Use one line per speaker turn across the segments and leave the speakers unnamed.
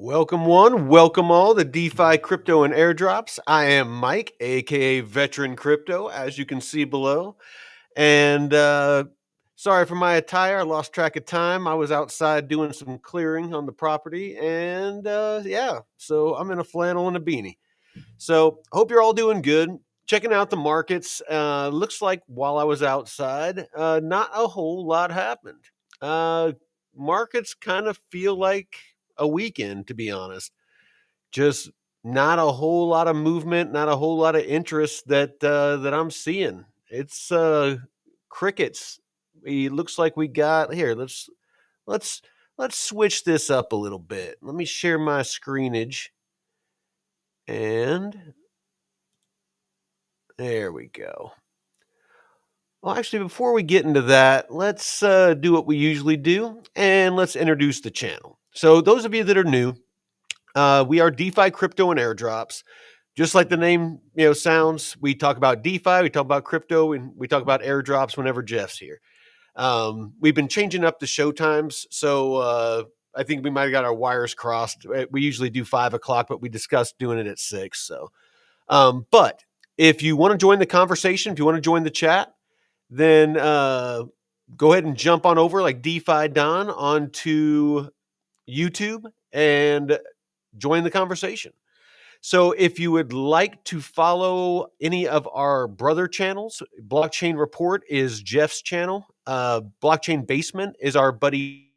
Welcome one, welcome all to DeFi Crypto and Airdrops. I am Mike, aka Veteran Crypto, as you can see below. And sorry for my attire, I lost track of time. I was outside doing some clearing on the property, and yeah, so I'm in a flannel and a beanie. So hope you're all doing good. Checking out the markets. Looks like while I was outside, not a whole lot happened. Uh, Markets kind of feel like a weekend, to be honest. Just not a whole lot of movement, not a whole lot of interest that I'm seeing. It's crickets. It looks like we got here. Let's let's switch this up a little bit. Let me share my screenage, and there we go. Well, actually, before we get into that, let's do what we usually do, and let's introduce the channel. So, those of you that are new, we are DeFi Crypto and Airdrops. Just like the name sounds, we talk about DeFi, we talk about crypto, and we talk about airdrops whenever Jeff's here. We've been changing up the show times, so I think we might have got our wires crossed. We usually do 5 o'clock, but we discussed doing it at 6. So, but if you want to join the conversation, if you want to join the chat, then go ahead and jump on over like DeFi Don onto YouTube and join the conversation. So if you would like to follow any of our brother channels, Blockchain Report is Jeff's channel. Blockchain Basement is our buddy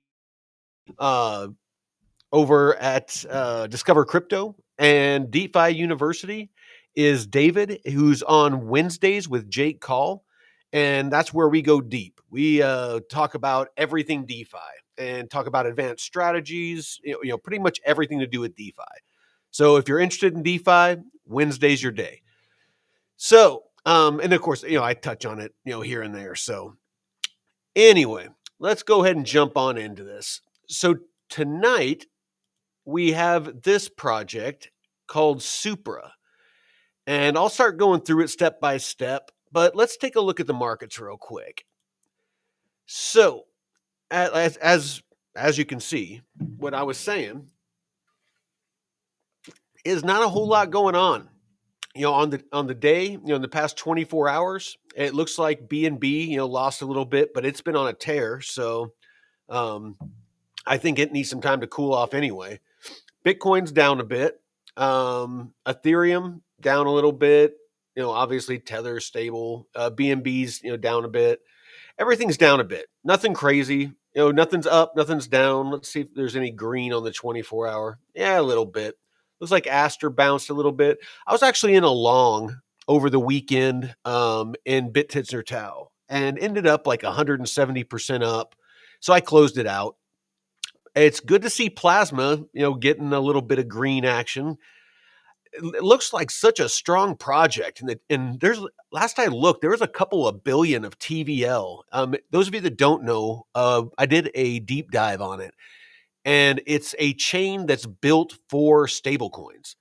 over at Discover Crypto. And DeFi University is David, who's on Wednesdays with Jake Call. And that's where we go deep. We talk about everything DeFi and talk about advanced strategies, pretty much everything to do with DeFi. So if you're interested in DeFi, Wednesday's your day. So, and of course, I touch on it, here and there. So anyway, let's go ahead and jump on into this. So tonight we have this project called Supra, and I'll start going through it step by step, but let's take a look at the markets real quick. So as you can see, what I was saying is not a whole lot going on. On the day, in the past 24 hours, it looks like BNB, lost a little bit, but it's been on a tear. So I think it needs some time to cool off anyway. Bitcoin's down a bit. Ethereum down a little bit. Obviously Tether stable. BNB's, down a bit. Everything's down a bit. Nothing crazy. Nothing's up, nothing's down. Let's see if there's any green on the 24 hour. Yeah, a little bit. Looks like Aster bounced a little bit. I was actually in a long over the weekend in BitTits Tau and ended up like 170% up. So I closed it out. It's good to see Plasma, getting a little bit of green action. It looks like such a strong project. And there's, last I looked, there was a couple of billion of TVL. Those of you that don't know, I did a deep dive on it. And it's a chain that's built for stablecoins.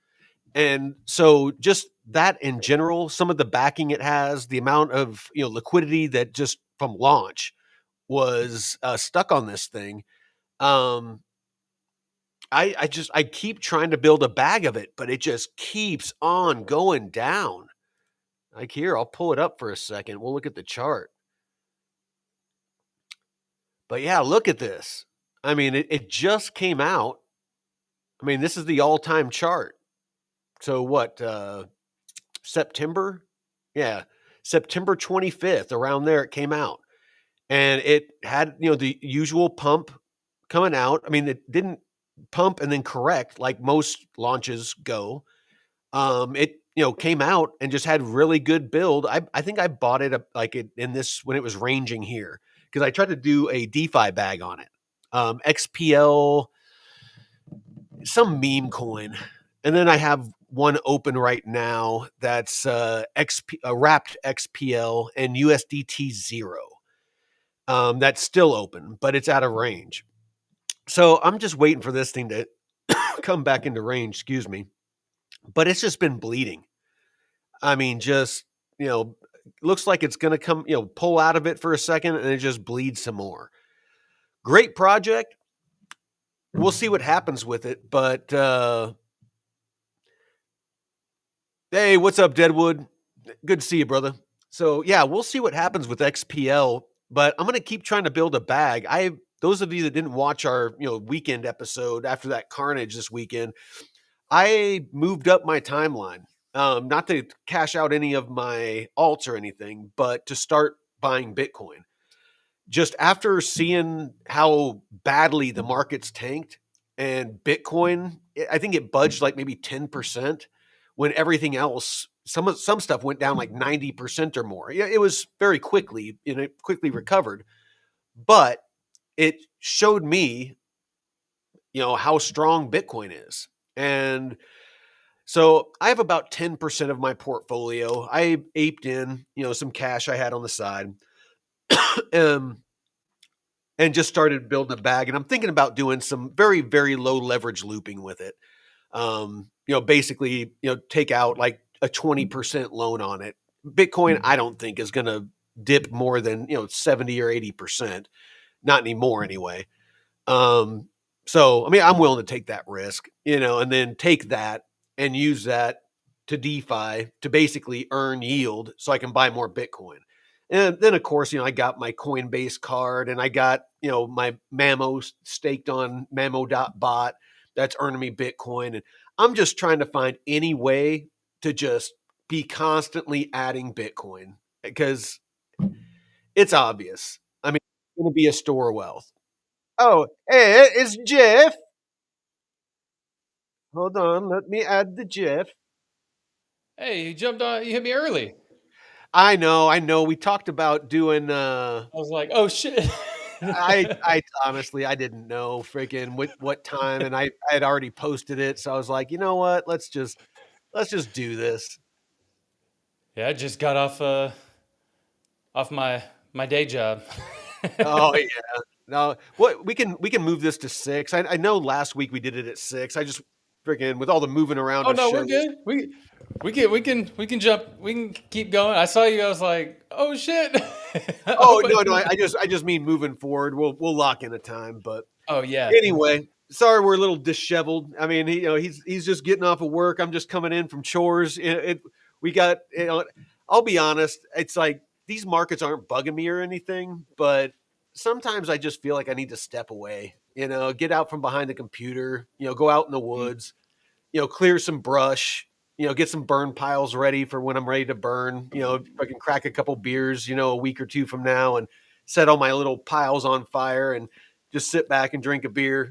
And so just that in general, some of the backing it has, the amount of liquidity that just from launch was stuck on this thing. I keep trying to build a bag of it, but it just keeps on going down. Like here, I'll pull it up for a second. We'll look at the chart. But yeah, look at this. I mean, it just came out. I mean, this is the all-time chart. So what, September? Yeah, September 25th, around there it came out. And it had, the usual pump coming out. I mean, it didn't pump and then correct like most launches go. It, came out and just had really good build. I think I bought it in this when it was ranging here because I tried to do a DeFi bag on it. XPL, some meme coin. And then I have one open right now that's wrapped XPL and USDT 0. That's still open, but it's out of range. So I'm just waiting for this thing to come back into range, excuse me. But it's just been bleeding. I mean, just, looks like it's going to come, pull out of it for a second and it just bleeds some more. Great project. we'll see what happens with it. But hey, what's up, Deadwood? Good to see you, brother. So yeah, we'll see what happens with XPL. But I'm gonna keep trying to build a bag. I those of you that didn't watch our weekend episode after that carnage this weekend, I moved up my timeline. Not to cash out any of my alts or anything, but to start buying Bitcoin. Just after seeing how badly the markets tanked and Bitcoin, I think it budged like maybe 10% when everything else, some stuff went down like 90% or more. Yeah, it was very quickly, and it quickly recovered, but it showed me, how strong Bitcoin is. And so I have about 10% of my portfolio. I aped in, some cash I had on the side. um, and just started building a bag. And I'm thinking about doing some very, very low leverage looping with it. Basically, take out like a 20% loan on it. Bitcoin, I don't think is going to dip more than, 70 or 80%. Not anymore anyway. Um, so, I mean, I'm willing to take that risk, and then take that and use that to DeFi to basically earn yield so I can buy more Bitcoin. And then, of course, I got my Coinbase card and I got, my Mamo staked on Mamo.bot that's earning me Bitcoin. And I'm just trying to find any way to just be constantly adding Bitcoin because it's obvious. I mean, it's going to be a store of wealth. Oh, hey, it's Jeff. Hold on, let me add the Jeff.
Hey, you jumped on. You hit me early.
I know. We talked about doing
I was like, oh shit.
I honestly I didn't know freaking what time and I had already posted it, so I was like, you know what? Let's just do this.
Yeah, I just got off my day job.
Oh yeah. No, what we can move this to 6. I know last week we did it at 6. I just freaking with all the moving around
Oh
of
no, we're
shows.
good. We can jump. We can keep going. I saw you. I was like, oh shit. I
Oh
hope I
no,
didn't.
I just mean moving forward. We'll lock in a time, but
Oh yeah.
anyway, sorry we're a little disheveled. I mean, he's just getting off of work. I'm just coming in from chores. We got I'll be honest. It's like these markets aren't bugging me or anything, but sometimes I just feel like I need to step away. Get out from behind the computer. Go out in the
Mm.
woods. Clear some brush. Get some burn piles ready for when I'm ready to burn. If I can crack a couple beers, a week or two from now, and set all my little piles on fire and just sit back and drink a beer.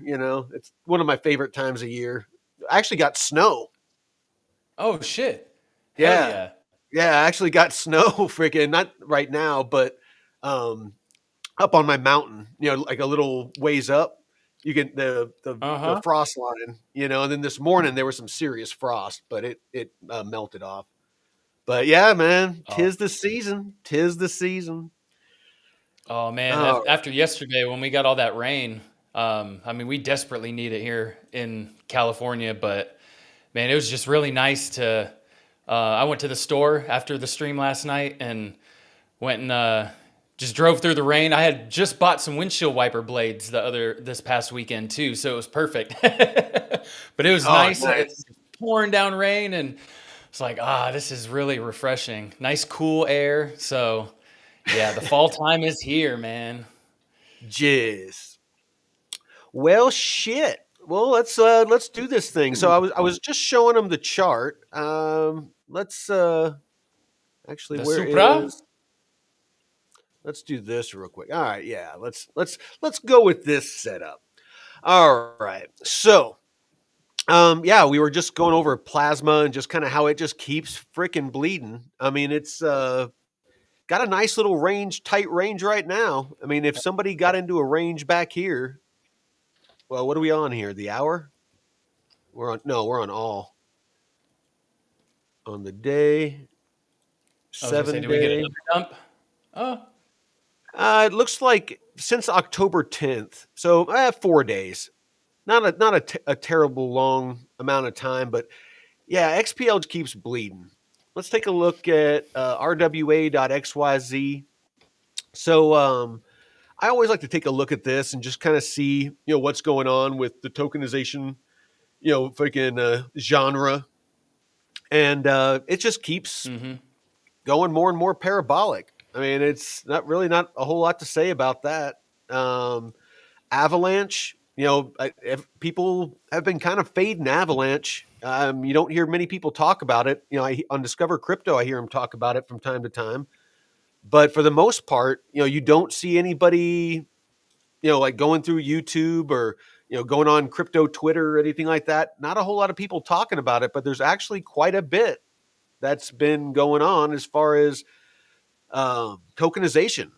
It's one of my favorite times of year. I actually got snow.
Oh shit. Hell
Yeah.
yeah.
Yeah, I actually got snow freaking not right now, but um up on my mountain, like a little ways up. You get
Uh
the
huh.
frost line, and then this morning there was some serious frost, but it melted off. But yeah, man,
Oh.
tis the season. Tis the season.
Oh man.
Oh,
After yesterday when we got all that rain, I mean, we desperately need it here in California, but man, it was just really nice to. I went to the store after the stream last night and went and just drove through the rain. I had just bought some windshield wiper blades this past weekend too, so it was perfect. But it was
oh,
nice. It
nice.
was pouring down rain, and it's like, this is really refreshing. Nice cool air. So yeah, the fall time is here, man.
Jizz. Well, shit. Well, let's do this thing. So I was just showing them the chart. Let's actually
The
where
Supra.
is let's do this real quick. All right, yeah. Let's go with this setup. All right. So, yeah, we were just going over plasma and just kind of how it just keeps freaking bleeding. I mean, it's got a nice little range, tight range right now. I mean, if somebody got into a range back here, well, what are we on here? The hour? We're on all on the day,
I was gonna say,
7
do we get
day.
another dump? Oh,
It looks like since October 10th, so 4 days. Not a terrible long amount of time, but yeah, XPL keeps bleeding. Let's take a look at RWA.xyz. So I always like to take a look at this and just kind of see, what's going on with the tokenization, freaking genre, and it just keeps
Mm-hmm.
going more and more parabolic. I mean, it's not a whole lot to say about that. Avalanche, if people have been kind of fading Avalanche. You don't hear many people talk about it. On Discover Crypto, I hear them talk about it from time to time. But for the most part, you don't see anybody, like going through YouTube or, going on crypto Twitter or anything like that. Not a whole lot of people talking about it, but there's actually quite a bit that's been going on as far as tokenization.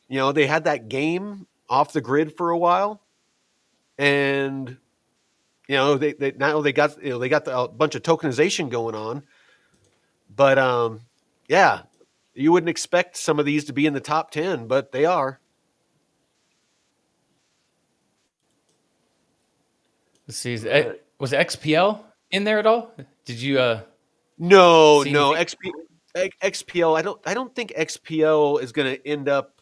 They had that game off the grid for a while, and they now they got a bunch of tokenization going on. But yeah, you wouldn't expect some of these to be in the top 10, but they are.
Let's see.
Uh,
Was XPL in there at all? Did you
no,
see
no,
anything
XPL. I don't think XPL is going to end up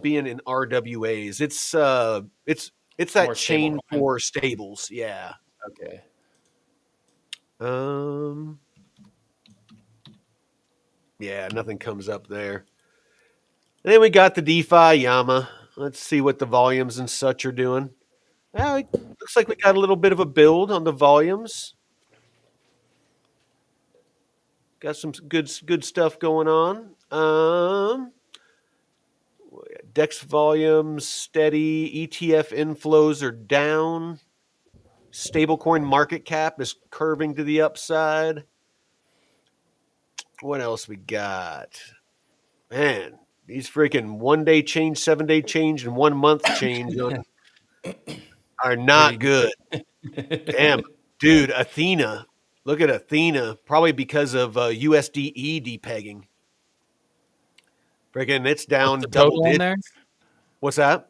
being in RWAs. It's that
more stable
chain
coin?
for stables. Yeah.
Okay.
Um. Yeah, nothing comes up there. And then we got the DeFi Yama. Let's see what the volumes and such are doing. It looks like we got a little bit of a build on the volumes. Got some good stuff going on. Dex volumes steady. ETF inflows are down. Stablecoin market cap is curving to the upside. What else we got? Man, these freaking 1 day change, 7 day change, and 1 month change are
Pretty
not good. Damn,
good.
dude, Athena. Look at Athena, probably because of USDE depegging. Freaking, it's
What's the
down double
total on there?
digits. What's that?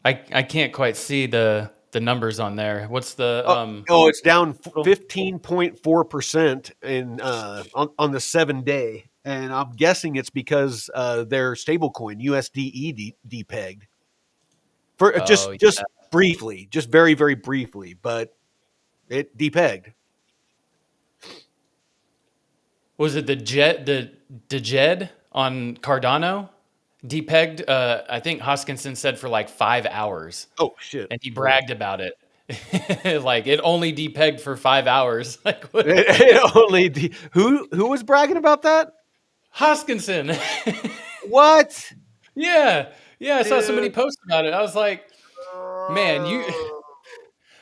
I can't quite see the numbers on there. What's the
It's down
total?
15.4% in on the 7 day, and I'm guessing it's because their stablecoin USDE depegged for
Oh
just
yeah.
briefly, just very very briefly, but it depegged.
Was it the Jed on Cardano? Depegged, I think Hoskinson said for like 5 hours,
Oh shit!
and he
Yeah.
bragged about it. Like it only depegged for 5 hours. Like what?
It only who was bragging about that?
Hoskinson.
What,
Yeah, yeah. I saw somebody
dude?
post about it. I was like, man, you.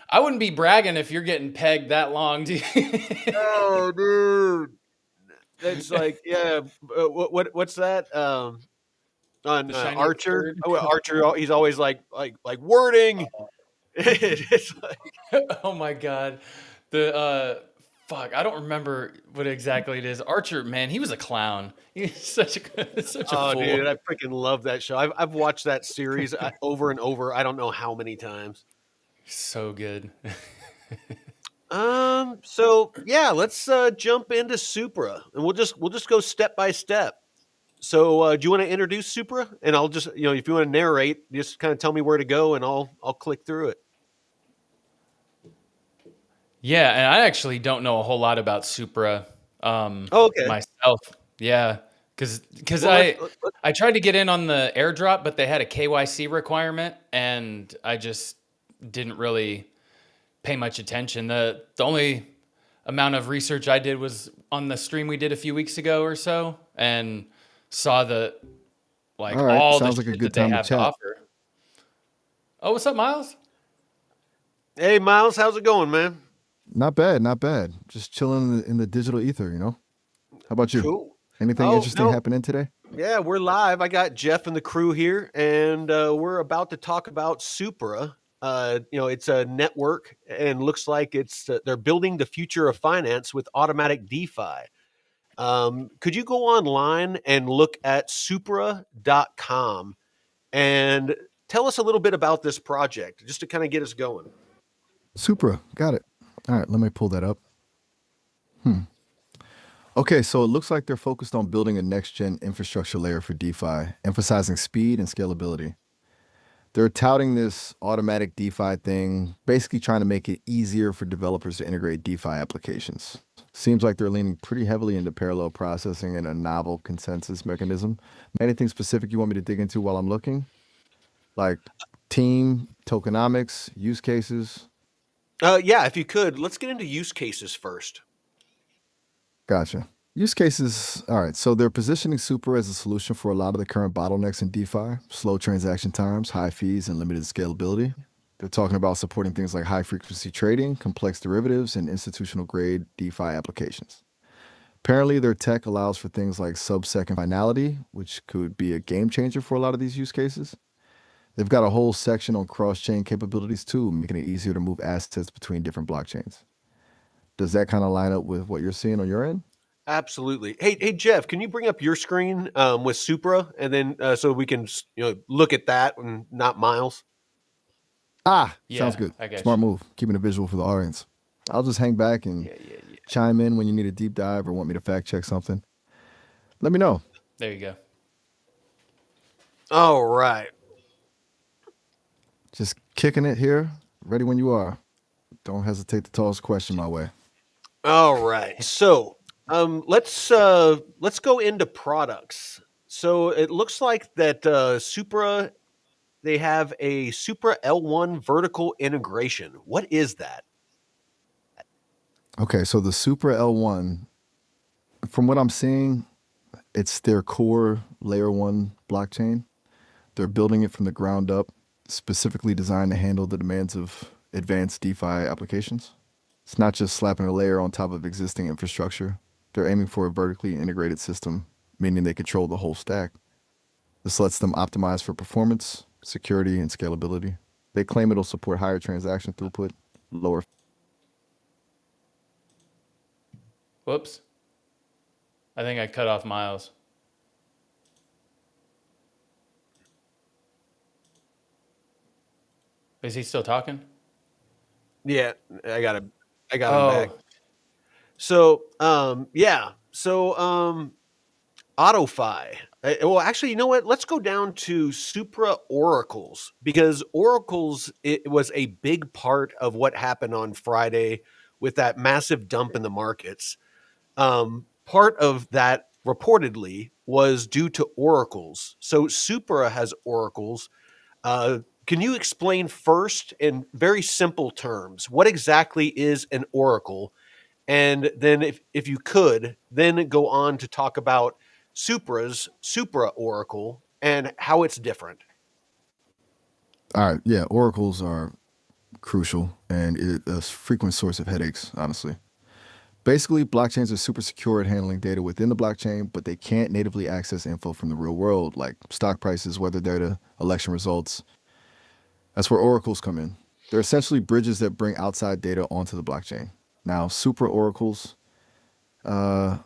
I wouldn't be bragging if you're getting pegged that long, dude.
Oh, dude, that's like, yeah. What's that? On
The shiny
Archer.
turd.
Oh, well, Archer, he's always like wording. It's like,
Oh my god. The fuck, I don't remember what exactly it is. Archer, man, he was a clown. He's such a
oh,
fool.
dude, I freaking love that show. I've watched that series over and over. I don't know how many times.
So good.
So yeah, let's jump into Supra, and we'll just go step by step. So, do you want to introduce Supra? And I'll just, if you want to narrate, just kind of tell me where to go, and I'll click through it.
Yeah, and I actually don't know a whole lot about Supra
Oh, okay.
myself. Yeah, because
Well,
I tried to get in on the airdrop, but they had a KYC requirement, and I just didn't really pay much attention. The only amount of research I did was on the stream we did a few weeks ago or so, and saw the like
All right.
all the
Sounds like a
shit that
good
they
time to
have to
chat.
offer. Oh, what's up, Miles?
hey, Miles, how's it going, man?
Not bad, not bad. Just chilling in the digital ether, you know? How about you?
Cool.
Anything
Oh
interesting
no,
happening today?
yeah, we're live. I got Jeff and the crew here, and we're about to talk about Supra. It's a network, and looks like they're building the future of finance with automatic DeFi. Could you go online and look at supra.com and tell us a little bit about this project, just to kind of get us going?
Supra. Got it. All right, let me pull that up. Okay, so it looks like they're focused on building a next gen infrastructure layer for DeFi, emphasizing speed and scalability. They're touting this automatic DeFi thing, basically trying to make it easier for developers to integrate DeFi applications. Seems like they're leaning pretty heavily into parallel processing and a novel consensus mechanism. Anything specific you want me to dig into while I'm looking? Like team, tokenomics, use cases?
Yeah, if you could, let's get into use cases first.
Gotcha. Use cases. All right. So they're positioning Supra as a solution for a lot of the current bottlenecks in DeFi, slow transaction times, high fees, and limited scalability. They're talking about supporting things like high frequency trading, complex derivatives, and institutional grade DeFi applications. Apparently, their tech allows for things like sub-second finality, which could be a game changer for a lot of these use cases. They've got a whole section on cross-chain capabilities too, making it easier to move assets between different blockchains. Does that kind of line up with what you're seeing on your end?
Absolutely. Hey, Jeff, can you bring up your screen with Supra, and then so we can look at that and not Miles?
Ah, sounds
Yeah,
good.
I got
Smart
you.
move. Keeping it visual for the audience. I'll just hang back and
Yeah, yeah, yeah.
chime in when you need a deep dive or want me to fact check something. Let me know.
There you go.
All right.
Just kicking it here. Ready when you are. Don't hesitate to toss a question my way.
All right. So, let's go into products. So it looks like that Supra, they have a Supra L1 vertical integration. What is that?
Okay, so the Supra L1, from what I'm seeing, it's their core layer one blockchain. They're building it from the ground up, specifically designed to handle the demands of advanced DeFi applications. It's not just slapping a layer on top of existing infrastructure. They're aiming for a vertically integrated system, meaning they control the whole stack. This lets them optimize for performance, security, and scalability. They claim it'll support higher transaction throughput, lower.
Whoops. I think I cut off Miles. Is he still talking?
Yeah, I got him back.
Oh,
So, yeah. So, AutoFi. Well, actually, you know what? Let's go down to Supra oracles, because oracles, it was a big part of what happened on Friday with that massive dump in the markets. Part of that reportedly was due to oracles. So Supra has oracles. Can you explain first, in very simple terms, what exactly is an oracle? And then if you could, then go on to talk about Supra's Supra Oracle and how it's different.
All right, yeah, oracles are crucial and a frequent source of headaches, honestly. Basically, blockchains are super secure at handling data within the blockchain, but they can't natively access info from the real world, like stock prices, weather data, election results. That's where oracles come in. They're essentially bridges that bring outside data onto the blockchain. Now, super oracles, uh,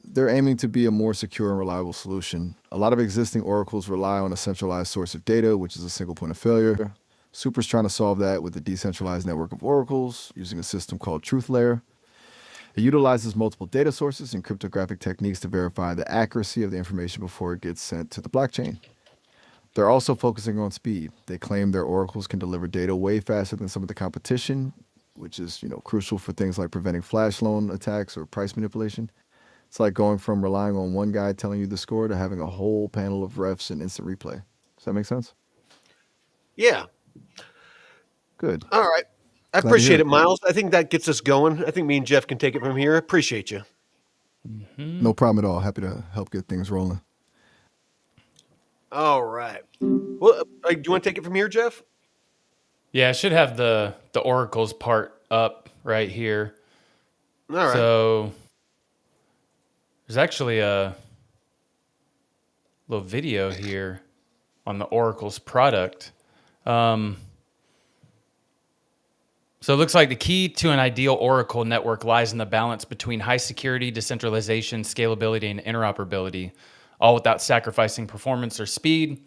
they're aiming to be a more secure and reliable solution. A lot of existing oracles rely on a centralized source of data, which is a single point of failure. Super's trying to solve that with a decentralized network of oracles using a system called Truth Layer. It utilizes multiple data sources and cryptographic techniques to verify the accuracy of the information before it gets sent to the blockchain. They're also focusing on speed. They claim their oracles can deliver data way faster than some of the competition, which is, crucial for things like preventing flash loan attacks or price manipulation. It's like going from relying on one guy telling you the score to having a whole panel of refs and instant replay. Does that make sense?
Yeah.
Good.
All right. I
Glad to hear
appreciate
it.
it, Miles. I think that gets us going. I think me and Jeff can take it from here. Appreciate you.
hmm
No problem at all. Happy to help get things rolling.
All right. Well, do you want to take it from here, Jeff?
yeah. I should have the oracles part up right here.
All right.
So there's actually a little video here on the oracles product. Um, So it looks like the key to an ideal Oracle network lies in the balance between high security, decentralization, scalability, and interoperability, all without sacrificing performance or speed.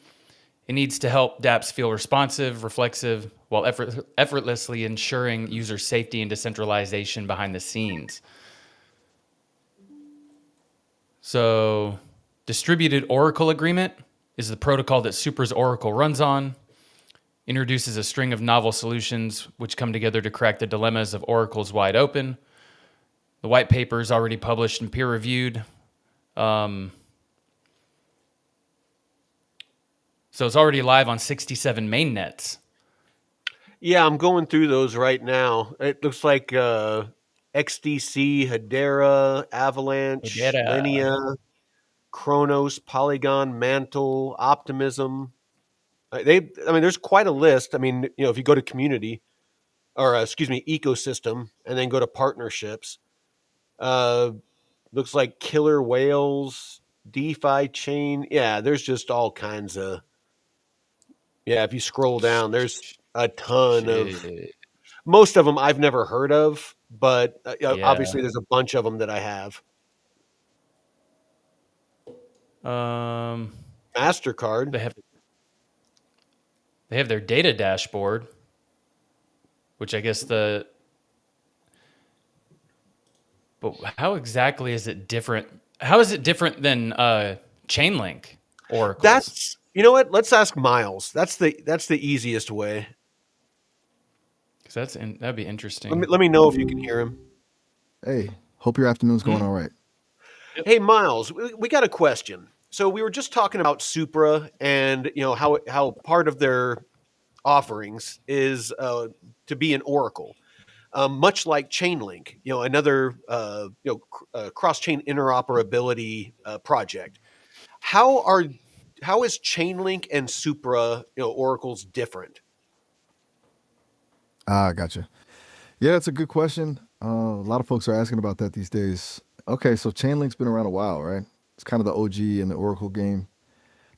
It needs to help dApps feel responsive, reflexive, while effortlessly ensuring user safety and decentralization behind the scenes. So, distributed Oracle agreement is the protocol that Supra's Oracle runs on. introduces a string of novel solutions which come together to crack the dilemmas of oracles wide open. The white paper is already published and peer-reviewed. So it's already live on 67 mainnets.
Yeah, I'm going through those right now. It looks like XDC, Hedera, Avalanche, Linea, Chronos, Polygon, Mantle, Optimism. I mean, there's quite a list. I mean, if you go to community, or excuse me, ecosystem, and then go to partnerships, uh, looks like Killer Whales, DeFi Chain. Yeah, there's just all kinds of. Yeah, if you scroll down, there's a ton of.
Shit.
Most of them I've never heard of, but
Yeah.
obviously there's a bunch of them that I have. Mastercard.
They have their data dashboard, which I guess but how exactly is it different? How is it different than Chainlink oracles?
That's, you know what? Let's ask Miles. That's the easiest way.
Because that'd be interesting.
Let me know if you can hear him.
Hey, hope your afternoon's going all right.
Hey, Miles, we got a question. So we were just talking about Supra and how part of their offerings is to be an oracle, much like Chainlink, another cross-chain interoperability project. How is Chainlink and Supra oracles different?
Gotcha. Yeah, that's a good question. A lot of folks are asking about that these days. Okay, so Chainlink's been around a while, right? It's kind of the OG in the Oracle game.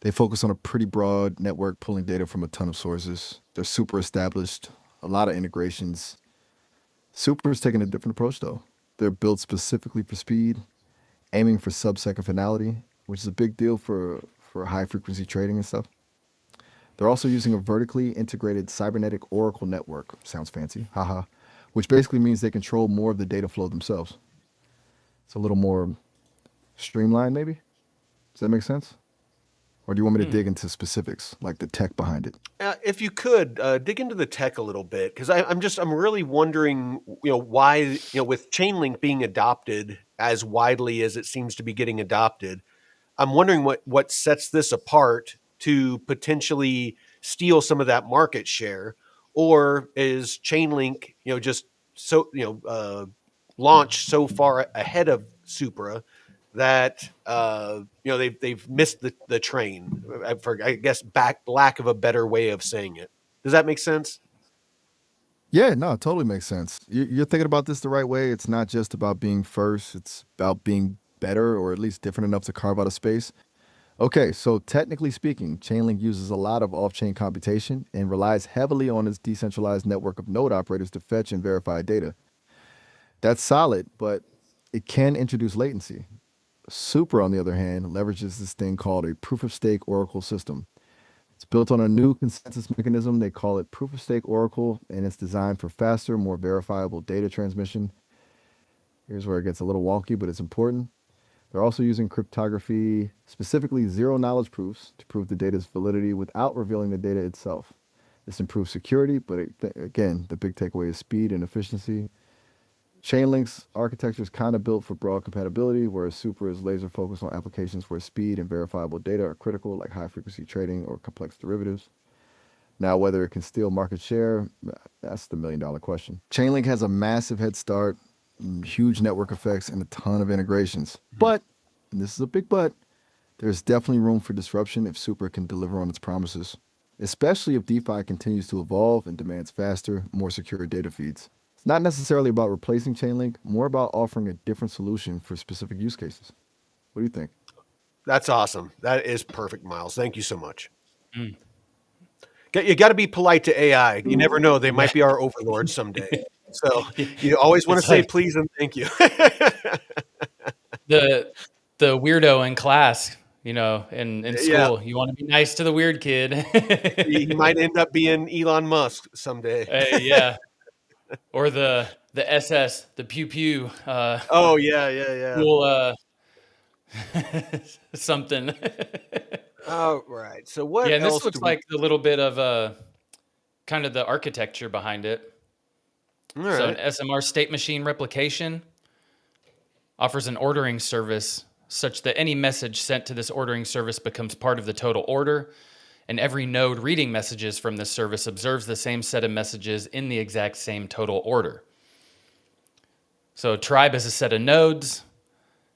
They focus on a pretty broad network, pulling data from a ton of sources. They're super established, a lot of integrations. Supra's taking a different approach, though. They're built specifically for speed, aiming for sub-second finality, which is a big deal for high-frequency trading and stuff. They're also using a vertically integrated cybernetic oracle network. Sounds fancy, haha. Which basically means they control more of the data flow themselves. It's a little more streamlined, maybe? Does that make sense? Or do you want me to dig into specifics, like the tech behind it?
If you could dig into the tech a little bit, because I'm really wondering, why, with Chainlink being adopted as widely as it seems to be getting adopted, I'm wondering what sets this apart to potentially steal some of that market share, or is Chainlink, just so launched so far ahead of Supra that they've missed the train. I guess lack of a better way of saying it. Does that make sense?
Yeah, no, it totally makes sense. You're thinking about this the right way. It's not just about being first, it's about being better or at least different enough to carve out a space. Okay, so technically speaking, Chainlink uses a lot of off-chain computation and relies heavily on its decentralized network of node operators to fetch and verify data. That's solid, but it can introduce latency. Supra, on the other hand, leverages this thing called a proof-of-stake oracle system. It's built on a new consensus mechanism. They call it proof-of-stake oracle, and it's designed for faster, more verifiable data transmission. Here's where it gets a little wonky, but it's important. They're also using cryptography, specifically zero-knowledge proofs, to prove the data's validity without revealing the data itself. This improves security, but again, the big takeaway is speed and efficiency. Chainlink's architecture is kind of built for broad compatibility, whereas Supra is laser focused on applications where speed and verifiable data are critical, like high-frequency trading or complex derivatives. Now, whether it can steal market share, that's the million-dollar question. Chainlink has a massive head start, huge network effects, and a ton of integrations. But, and this is a big but, there's definitely room for disruption if Supra can deliver on its promises, especially if DeFi continues to evolve and demands faster, more secure data feeds. It's not necessarily about replacing Chainlink, more about offering a different solution for specific use cases. What do you think?
That's awesome. That is perfect, Miles. Thank you so much. You got to be polite to AI. You never know; they might be our overlords someday. So you always want to say please and thank you.
the weirdo in class, in school, you want to be nice to the weird kid.
He might end up being Elon Musk someday.
Yeah. Or the SS, the pew pew.
Oh yeah.
Cool, something.
Oh right. So what
Yeah, and
else
this looks
do we?
like a little bit of kind of the architecture behind it.
All
So an
right.
SMR state machine replication offers an ordering service such that any message sent to this ordering service becomes part of the total order, and every node reading messages from this service observes the same set of messages in the exact same total order. So a tribe is a set of nodes.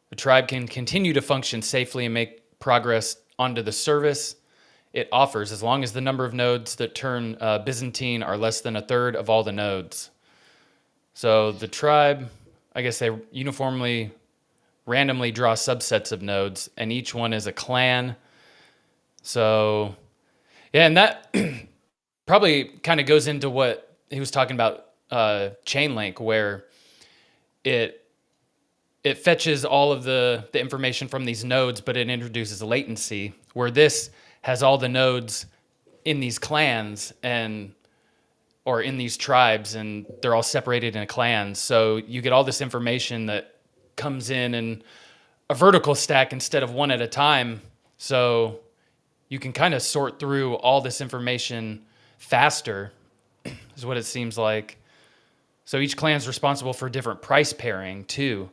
The tribe can continue to function safely and make progress onto the service it offers, as long as the number of nodes that turn Byzantine are less than a third of all the nodes. So the tribe, I guess they uniformly, randomly draw subsets of nodes, and each one is a clan. So, yeah, and that probably kind of goes into what he was talking about, Chainlink, where it fetches all of the information from these nodes, but it introduces latency, where this has all the nodes in these clans or in these tribes, and they're all separated in clans. So you get all this information that comes in a vertical stack instead of one at a time. So you can kind of sort through all this information faster, is what it seems like. So each clan is responsible for different price pairing too.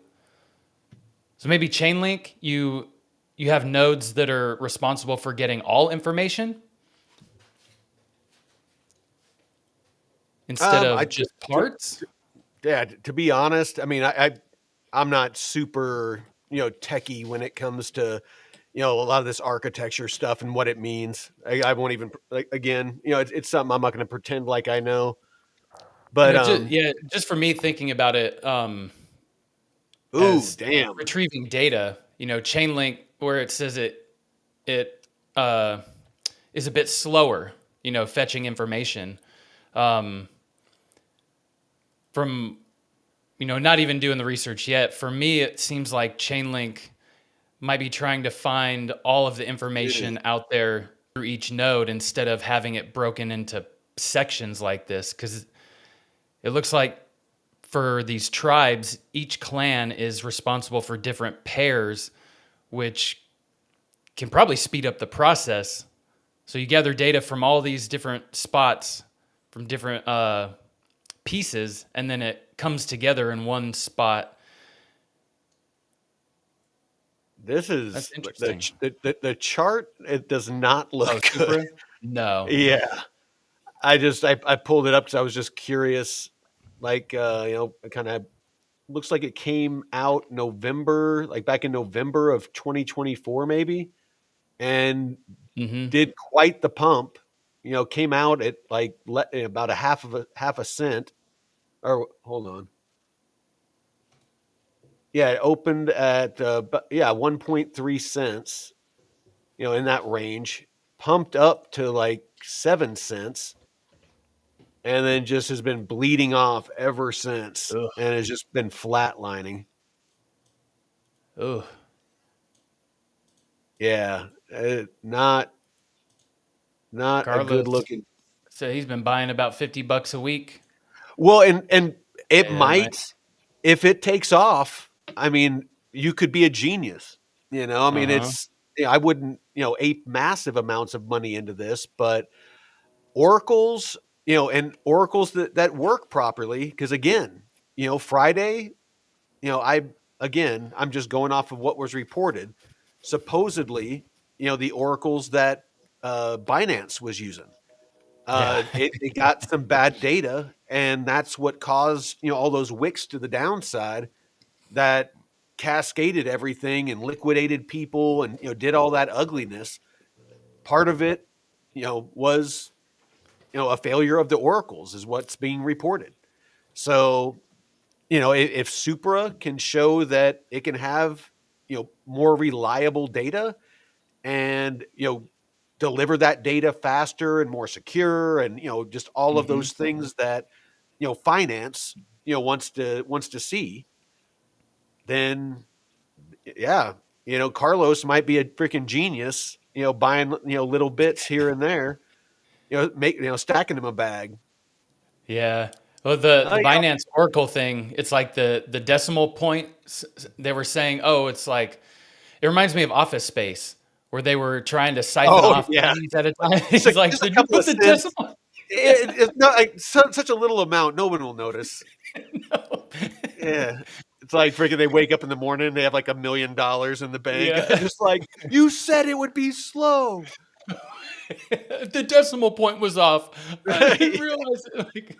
So maybe Chainlink, you have nodes that are responsible for getting all information instead of just parts.
Yeah, to be honest, I mean, I'm not super, techie when it comes to, a lot of this architecture stuff and what it means. I won't even, like, again, it's something I'm not going to pretend like I know. But
just for me thinking about it,
ooh,
as
damn,
retrieving data, Chainlink, where it says it is a bit slower, fetching information. From, not even doing the research yet, for me, it seems like Chainlink might be trying to find all of the information out there through each node instead of having it broken into sections like this. Because it looks like for these tribes, each clan is responsible for different pairs, which can probably speed up the process. So you gather data from all these different spots, from different pieces, and then it comes together in one spot.
That's
interesting.
The chart. It does not look good.
Supra? No.
Yeah, I pulled it up because I was just curious. Like, it kind of looks like it came out back in November of 2024, maybe, and did quite the pump. Came out at like about a half a cent. Or hold on. Yeah, it opened at 1.3 cents. In that range, pumped up to like 7 cents, and then just has been bleeding off ever since.
Ugh.
And has just been flatlining.
Ugh.
Yeah, not
Carlos,
a good looking.
So he's been buying about $50 a week.
Well, and it
Yeah,
might, if it takes off. I mean, you could be a genius. I mean, it's. I wouldn't, ape massive amounts of money into this, but oracles, and oracles that work properly. Because again, Friday, I'm just going off of what was reported. Supposedly, the oracles that Binance was using, it got some bad data, and that's what caused all those wicks to the downside that cascaded everything and liquidated people and did all that ugliness. Part of it, was a failure of the oracles, is what's being reported. So, if Supra can show that it can have more reliable data and deliver that data faster and more secure, and just all of those things that finance wants to see, then yeah, Carlos might be a freaking genius, buying little bits here and there, stacking them a bag.
Yeah. Well, the Binance Oracle thing, it's like the decimal points they were saying, it's like, it reminds me of Office Space, where they were trying to siphon off pennies at a time. It's like, did you put the decimal?
It's not like such a little amount. No one will notice.
No.
Yeah. It's like freaking they wake up in the morning, they have like $1 million in the bank. And they're
Yeah.
just like, you said it would be slow.
The decimal point was off. I didn't realize it. Like,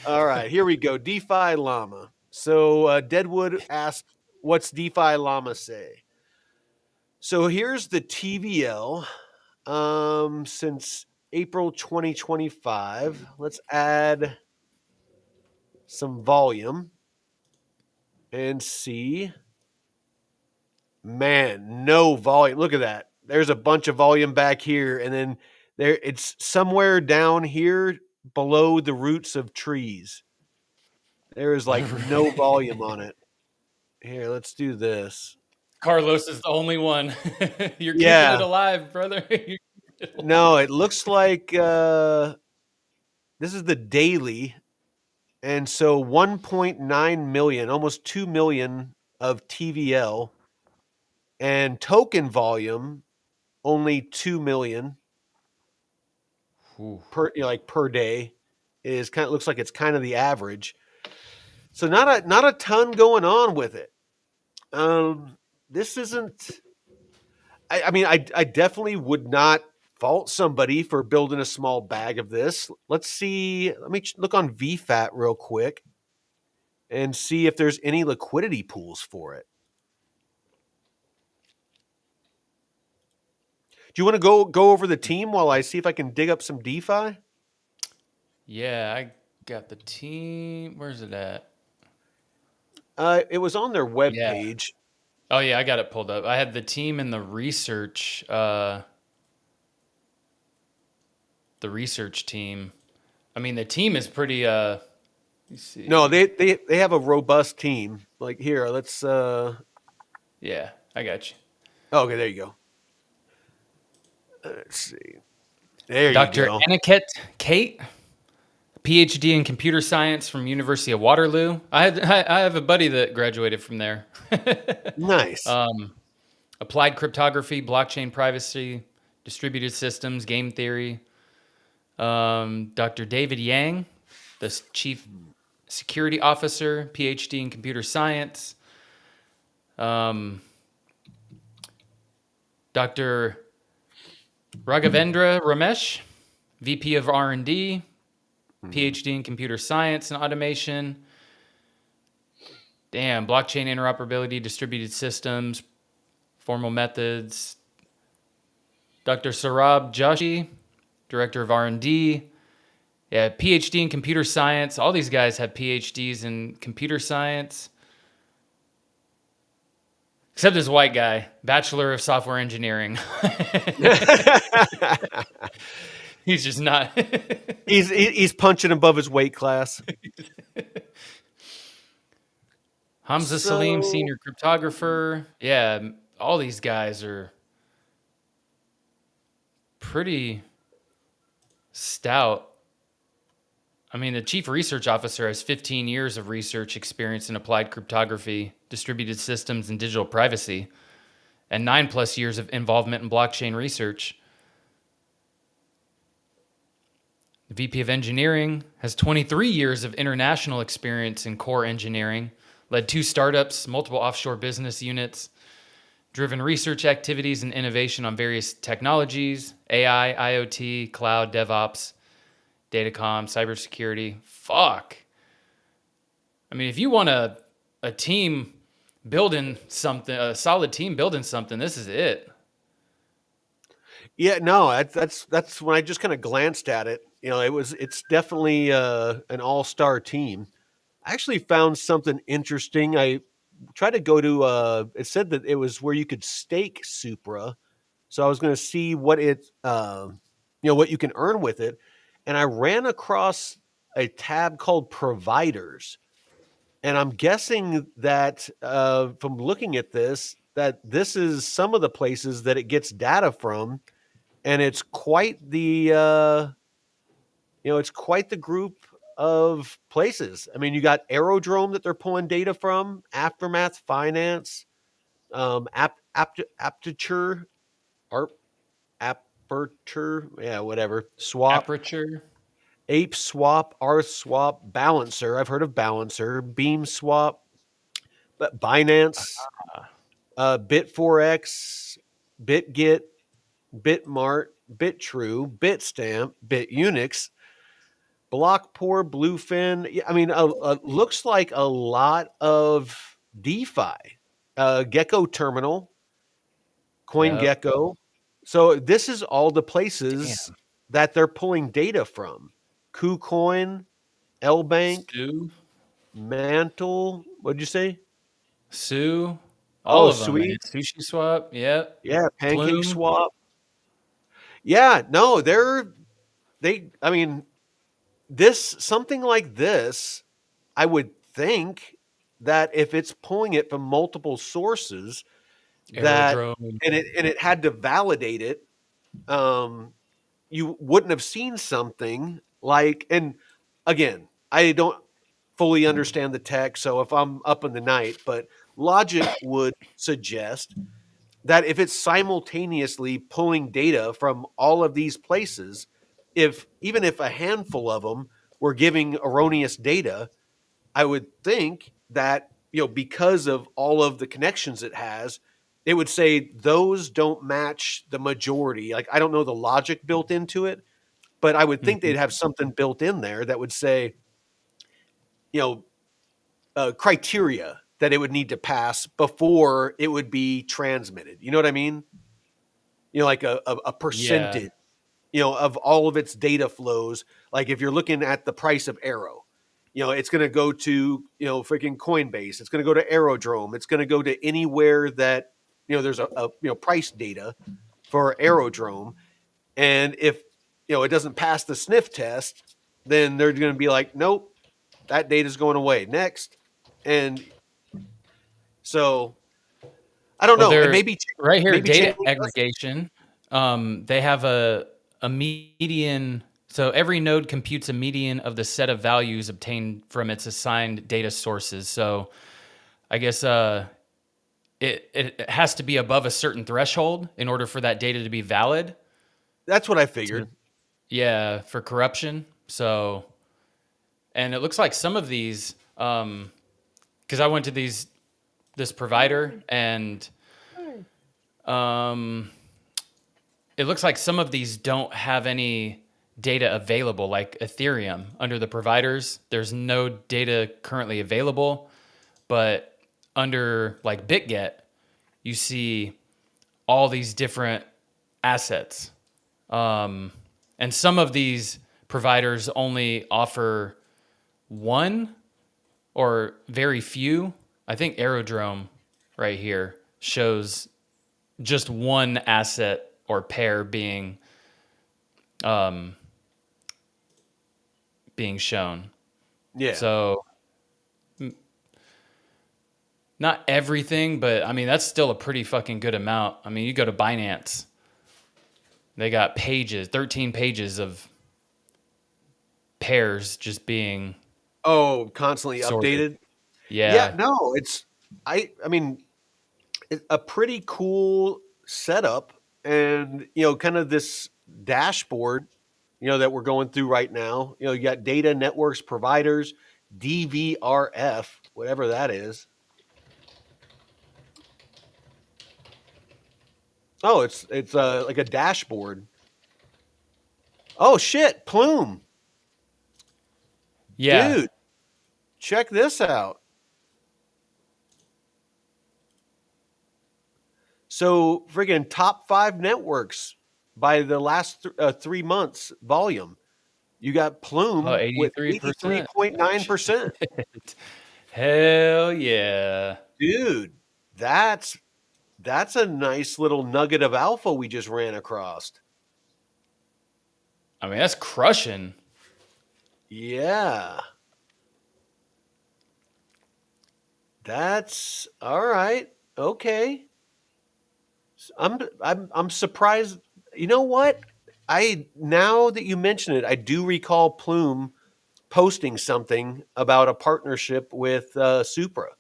All right, here we go. DeFi Llama. So Deadwood asked, what's DeFi Llama say? So here's the TVL since April 2025. Let's add some volume and see. Man, no volume. Look at that. There's a bunch of volume back here, and then there it's somewhere down here below the roots of trees. There is like no volume on it. Here, let's do this.
Carlos is the only one. You're keeping it
Yeah.
alive, brother. You're keeping it alive.
No, it looks like this is the daily. And so 1.9 million, almost 2 million of TVL, and token volume only 2 million
Ooh.
per day is kind of looks like it's kind of the average. So not a ton going on with it. This isn't. I mean, I definitely would not fault somebody for building a small bag of this. Let's see. Let me look on VFAT real quick and see if there's any liquidity pools for it. Do you want to go over the team while I see if I can dig up some DeFi?
Yeah, I got the team. Where's it at?
It was on their web
Yeah.
page.
Oh yeah, I got it pulled up. I had the team and the research team. I mean, the team is pretty let me see.
No, they have a robust team. Like here, let's
Yeah, I got you.
okay, there you go. Let's see. There
Dr.
you go.
Aniket Kate, PhD in computer science from University of Waterloo. I have a buddy that graduated from there.
Nice.
Applied cryptography, blockchain privacy, distributed systems, game theory. Dr. David Yang, the chief security officer, PhD in computer science. Dr. Raghavendra Ramesh, VP of R&D, PhD in computer science and automation. Damn, blockchain interoperability, distributed systems, formal methods. Dr. Sarab Joshi, Director of R&D. Yeah, PhD in computer science. All these guys have PhDs in computer science. Except this white guy, Bachelor of Software Engineering. He's just not.
he's punching above his weight class.
Hamza Salim, senior cryptographer. Yeah, all these guys are pretty stout. I mean, the chief research officer has 15 years of research experience in applied cryptography, distributed systems, and digital privacy, and 9+ years of involvement in blockchain research. The VP of engineering has 23 years of international experience in core engineering, led 2 startups, multiple offshore business units, driven research activities and innovation on various technologies, AI, IoT, cloud, DevOps, datacom, cybersecurity. Fuck. I mean, if you want a team building something, a solid team building something, this is it.
Yeah, no, that's when I just kind of glanced at it. You know, it's definitely an all-star team. I actually found something interesting. I tried to go to it said that it was where you could stake Supra. So I was going to see what what you can earn with it, and I ran across a tab called providers. And I'm guessing that from looking at this, that this is some of the places that it gets data from, and it's quite the it's quite the group of places. I mean, you got Aerodrome that they're pulling data from, Aftermath Finance, Aptiture, Art, Aperture, yeah, whatever, Swap,
Aperture.
Ape Swap, Arth Swap, Balancer. I've heard of Balancer, Beam Swap, but Binance, Bit4x, BitGet, Bitmart, BitTrue, Bitstamp, BitUnix, Blockpour, Bluefin. I mean, looks like a lot of DeFi. Gecko Terminal,
Yep.
CoinGecko. So this is all the
Damn.
places that they're pulling data from. KuCoin, LBank,
Sue.
Mantle. What'd you say?
Sue. All
Oh,
of them, man.
sweet.
Sushi Swap. Yep.
Yeah, Pancake
Plume.
Swap. Yeah, no, I mean, this something like this, I would think that if it's pulling it from multiple sources, that
Aerodrome.
and it had to validate it, um, you wouldn't have seen something like. And again, I don't fully understand the tech, so if I'm up in the night, but logic would suggest that if it's simultaneously pulling data from all of these places, if even if a handful of them were giving erroneous data, I would think that, because of all of the connections it has, it would say those don't match the majority. Like, I don't know the logic built into it, but I would think
Mhm.
they'd have something built in there that would say, you know, criteria that it would need to pass before it would be transmitted. You know what I mean? Like a
Yeah.
percentage, of all of its data flows. Like if you're looking at the price of Arrow, it's going to go to, freaking Coinbase. It's going to go to Aerodrome. It's going to go to anywhere that, there's a price data for Aerodrome. And if, it doesn't pass the sniff test, then they're going to be like, nope, that data's going away next. And so I don't
Well,
know. And
they're
maybe,
right here,
maybe
data
Chainlink does.
aggregation. They have a median. So every node computes a median of the set of values obtained from its assigned data sources. So I guess it has to be above a certain threshold in order for that data to be valid.
That's what I
So,
figured.
yeah, for corruption. So, and it looks like some of these, because I went to this provider and um, it looks like some of these don't have any data available, like Ethereum under the providers. There's no data currently available, but under like BitGet, you see all these different assets. And some of these providers only offer one or very few. I think Aerodrome right here shows just one asset or pair um, being shown.
Yeah.
So not everything, but I mean that's still a pretty fucking good amount. I mean, you go to Binance, they got pages, 13 pages of pairs just being
Oh, constantly
sorted.
updated. Yeah,
Yeah.
no, I mean, it's a pretty cool setup, and kind of this dashboard, that we're going through right now. You got data networks providers, DVRF, whatever that is. Oh, it's like a dashboard. Oh shit, Plume,
Yeah.
dude, check this out. So friggin' top 5 networks by the last 3 months volume. You got
Oh,
Plume with
83%.
83.9%.
Hell yeah.
Dude, that's that's a nice little nugget of alpha we just ran across.
I mean, that's crushing.
Yeah. That's all right. Okay. I'm surprised. You know what? I Now that you mention it, I do recall Plume posting something about a partnership with Supra.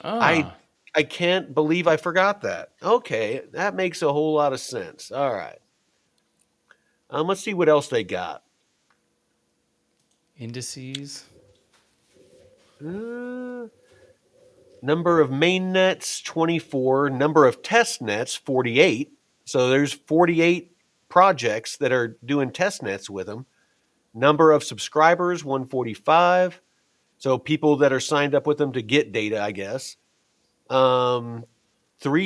I
Ah.
I can't believe I forgot that. Okay, that makes a whole lot of sense. All right. Let's see what else they got.
Indices.
Number of main nets, 24. Number of test nets, 48. So there's 48 projects that are doing test nets with them. Number of subscribers, 145. So people that are signed up with them to get data, I guess. 3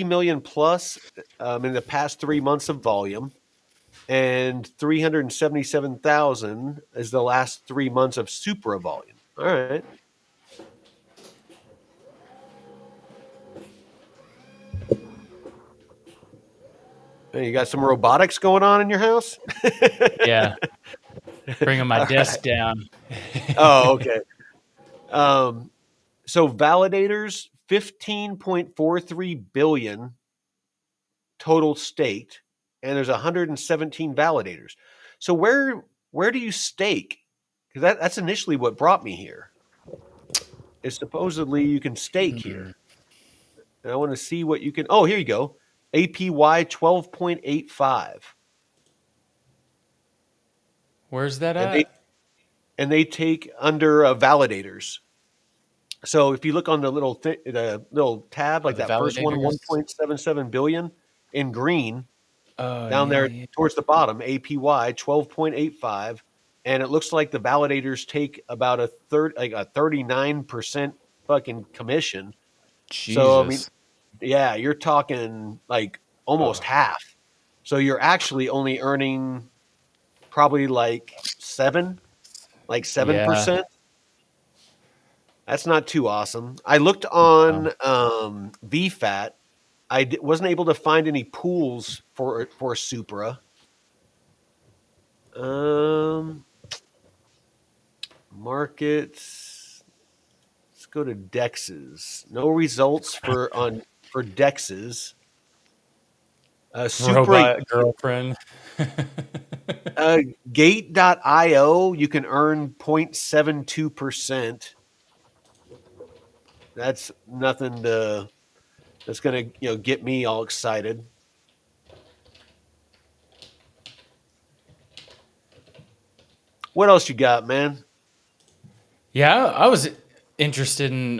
million plus in the past 3 months of volume. And 377,000 is the last 3 months of Supra volume. All right. Hey, you got some robotics going on in your house?
Yeah. Bringing my
All
desk
right.
down.
Oh, okay. So validators, 15.43 billion total staked, and there's 117 validators. So where do you stake? Because that's initially what brought me here. Is supposedly you can stake here. And I want to see what you can. Oh, here you go. APY 12.85.
Where's that
And
at?
they take under validators. So if you look on the little tab,
Oh,
like
the
that first one,
validators.
1.77 billion in green,
Oh,
down
yeah,
there
yeah.
towards the bottom, APY 12.85, and it looks like the validators take about a 39% fucking commission. So I mean,
Jesus.
yeah, you're talking like almost half. So you're actually only earning probably like
Yeah.
7%. That's not too awesome. I looked
Um,
on VFAT. Wasn't able to find any pools for Supra. Um, Markets. Let's go to Dexes. No results for Dexes. Supra
robot girlfriend.
Gate.io, you can earn 0.72%. That's nothing that's gonna get me all excited. What else you got, man?
Yeah, I was interested in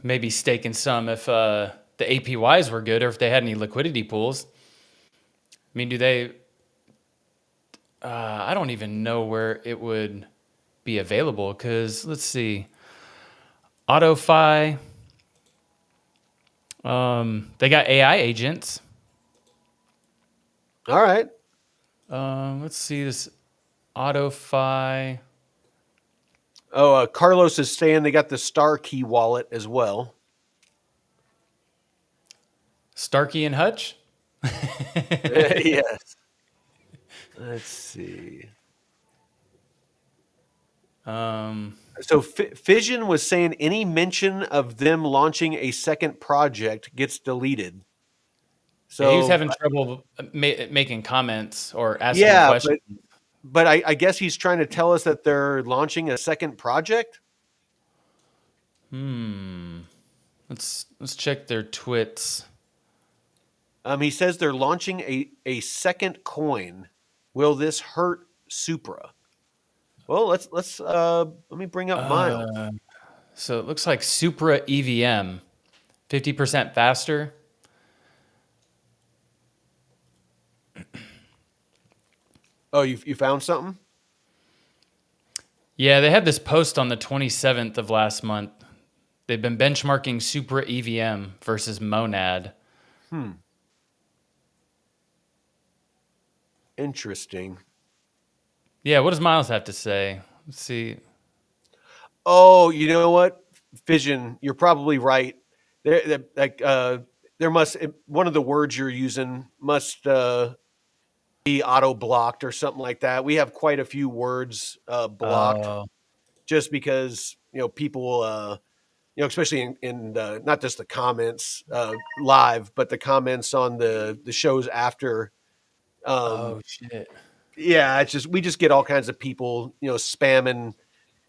maybe staking some if the APYs were good or if they had any liquidity pools. I mean, do they? I don't even know where it would be available because let's see, AutoFi. They got AI agents.
All right.
Let's see this AutoFi.
Oh, Carlos is saying they got the Star Key wallet as well.
Starkey and Hutch.
Yes. Let's see. So Fission was saying any mention of them launching a second project gets deleted.
Yeah, he was
So
having trouble making comments or asking
yeah,
questions.
but I guess he's trying to tell us that they're launching a second project.
Let's check their twits.
He says they're launching a second coin. Will this hurt Supra? Well, let me bring up Miles.
So it looks like Supra EVM, 50% faster.
Oh, you found something?
Yeah, they had this post on the 27th of last month. They've been benchmarking Supra EVM versus Monad.
Interesting.
Yeah, what does Miles have to say? Let's see.
Oh, you know what, Fission, you're probably right. There must one of the words you're using must be auto blocked or something like that. We have quite a few words blocked
Oh,
just because people especially in not just the comments live, but the comments on the shows after. Um,
oh shit.
yeah, it's just we just get all kinds of people spamming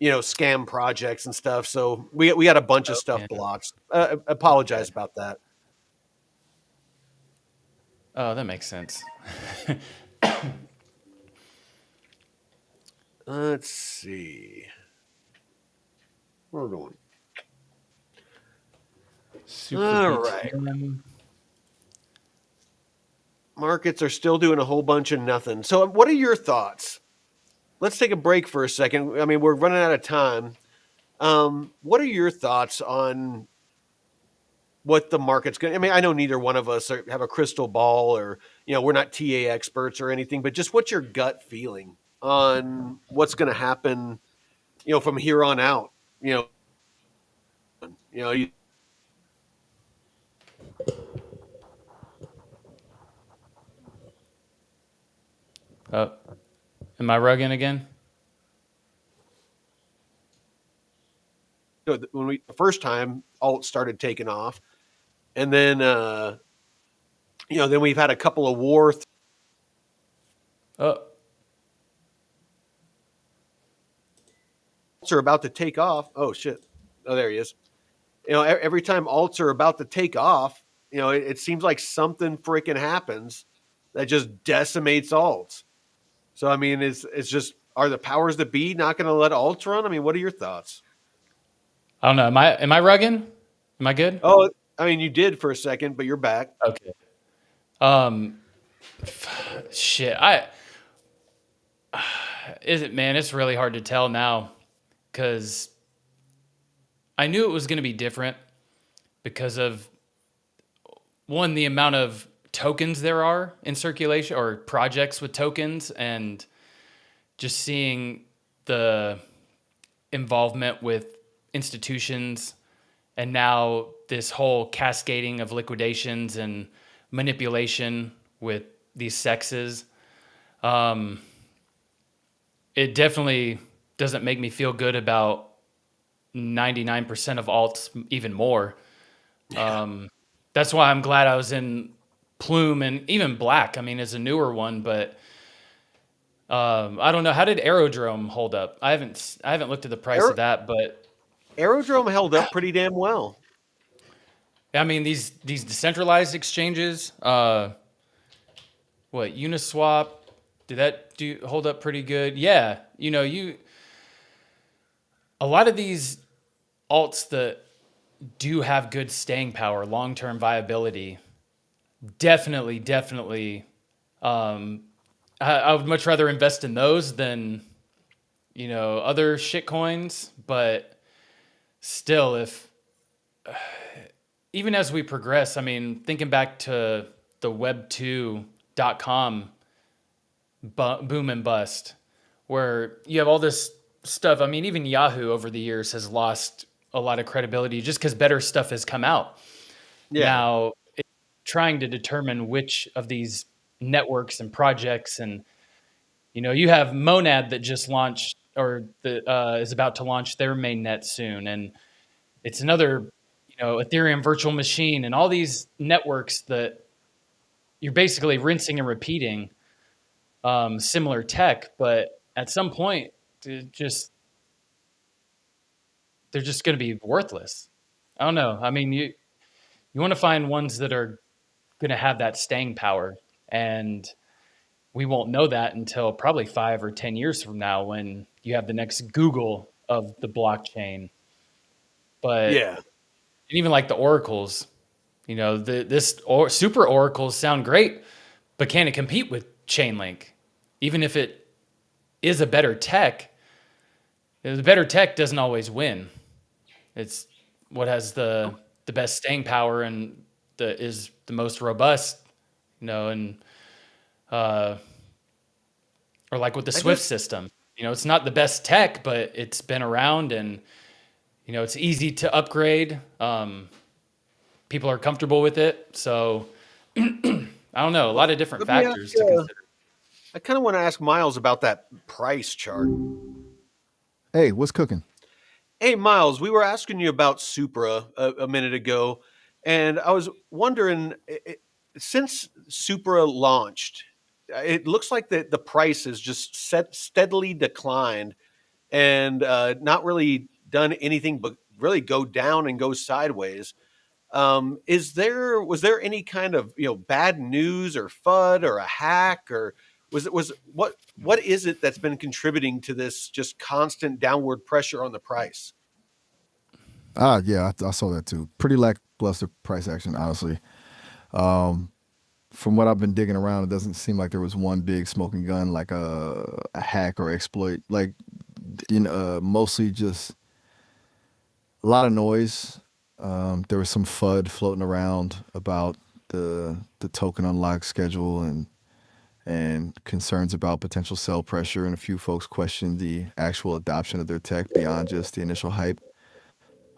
scam projects and stuff. So we got a bunch of
Oh,
stuff
yeah.
blocked.
Okay.
Apologize about that.
Oh, that makes sense.
Let's see. Where we're going.
Super
All right.
BTM.
Markets are still doing a whole bunch of nothing. So, what are your thoughts? Let's take a break for a second. I mean, we're running out of time. What are your thoughts on what the market's going to? I mean, I know neither one of us have a crystal ball, or we're not TA experts or anything, but just what's your gut feeling on what's going to happen? From here on out. You know, you know, you,
Oh, am I rugging again?
when the first time alt started taking off, and then then we've had a couple of
Oh,
alts are about to take off. Oh shit! Oh, there he is. Every time alts are about to take off, it seems like something freaking happens that just decimates alts. So I mean, it's just, are the powers that be not going to let alts run? I mean, what are your thoughts?
I don't know. Am I rugging? Am I good?
Oh, I mean, you did for a second, but you're back.
Okay. Um, shit. Is it, man? It's really hard to tell now because I knew it was going to be different because of one, the amount of tokens there are in circulation or projects with tokens, and just seeing the involvement with institutions, and now this whole cascading of liquidations and manipulation with these sexes. It definitely doesn't make me feel good about 99% of alts even more. That's why I'm glad I was in Plume and even Black. I mean, is a newer one, but I don't know. How did Aerodrome hold up? I haven't looked at the price
Aer-
of that, but
Aerodrome held up pretty damn well.
I mean, these decentralized exchanges, what Uniswap, did that hold up pretty good? Yeah, a lot of these alts that do have good staying power, long term viability, definitely. I would much rather invest in those than other shit coins, but still, if even as we progress, I mean, thinking back to the web2.com boom and bust, where you have all this stuff. I mean, even Yahoo over the years has lost a lot of credibility just because better stuff has come out.
Yeah.
Now, it's trying to determine which of these networks and projects, and you have Monad that just launched or that is about to launch their mainnet soon, and it's another Ethereum virtual machine, and all these networks that you're basically rinsing and repeating similar tech, but at some point, they're just going to be worthless. I don't know. I mean, you want to find ones that are going to have that staying power, and we won't know that until probably 5 or 10 years from now when you have the next Google of the blockchain. But
Yeah.
even like the oracles, super oracles sound great, but can it compete with Chainlink? Even if it is a better tech, the better tech doesn't always win. It's what has the best staying power and is the most robust, and or like with the Swift system. It's not the best tech, but it's been around, and it's easy to upgrade. People are comfortable with it, so I don't know. A lot of different factors to consider.
I kind of want to ask Miles about that price chart.
Hey, what's cooking?
Hey, Miles, we were asking you about Supra a minute ago, and I was wondering, since Supra launched, it looks like the price has just steadily declined, and not really done anything but really go down and go sideways. Was there any kind of bad news or FUD or a hack, or Was what is it that's been contributing to this just constant downward pressure on the price?
Yeah, I saw that too. Pretty lackluster price action, honestly. Um, from what I've been digging around, it doesn't seem like there was one big smoking gun, like a hack or exploit. Like, mostly just a lot of noise. There was some FUD floating around about the token unlock schedule and concerns about potential sell pressure, and a few folks questioned the actual adoption of their tech beyond just the initial hype.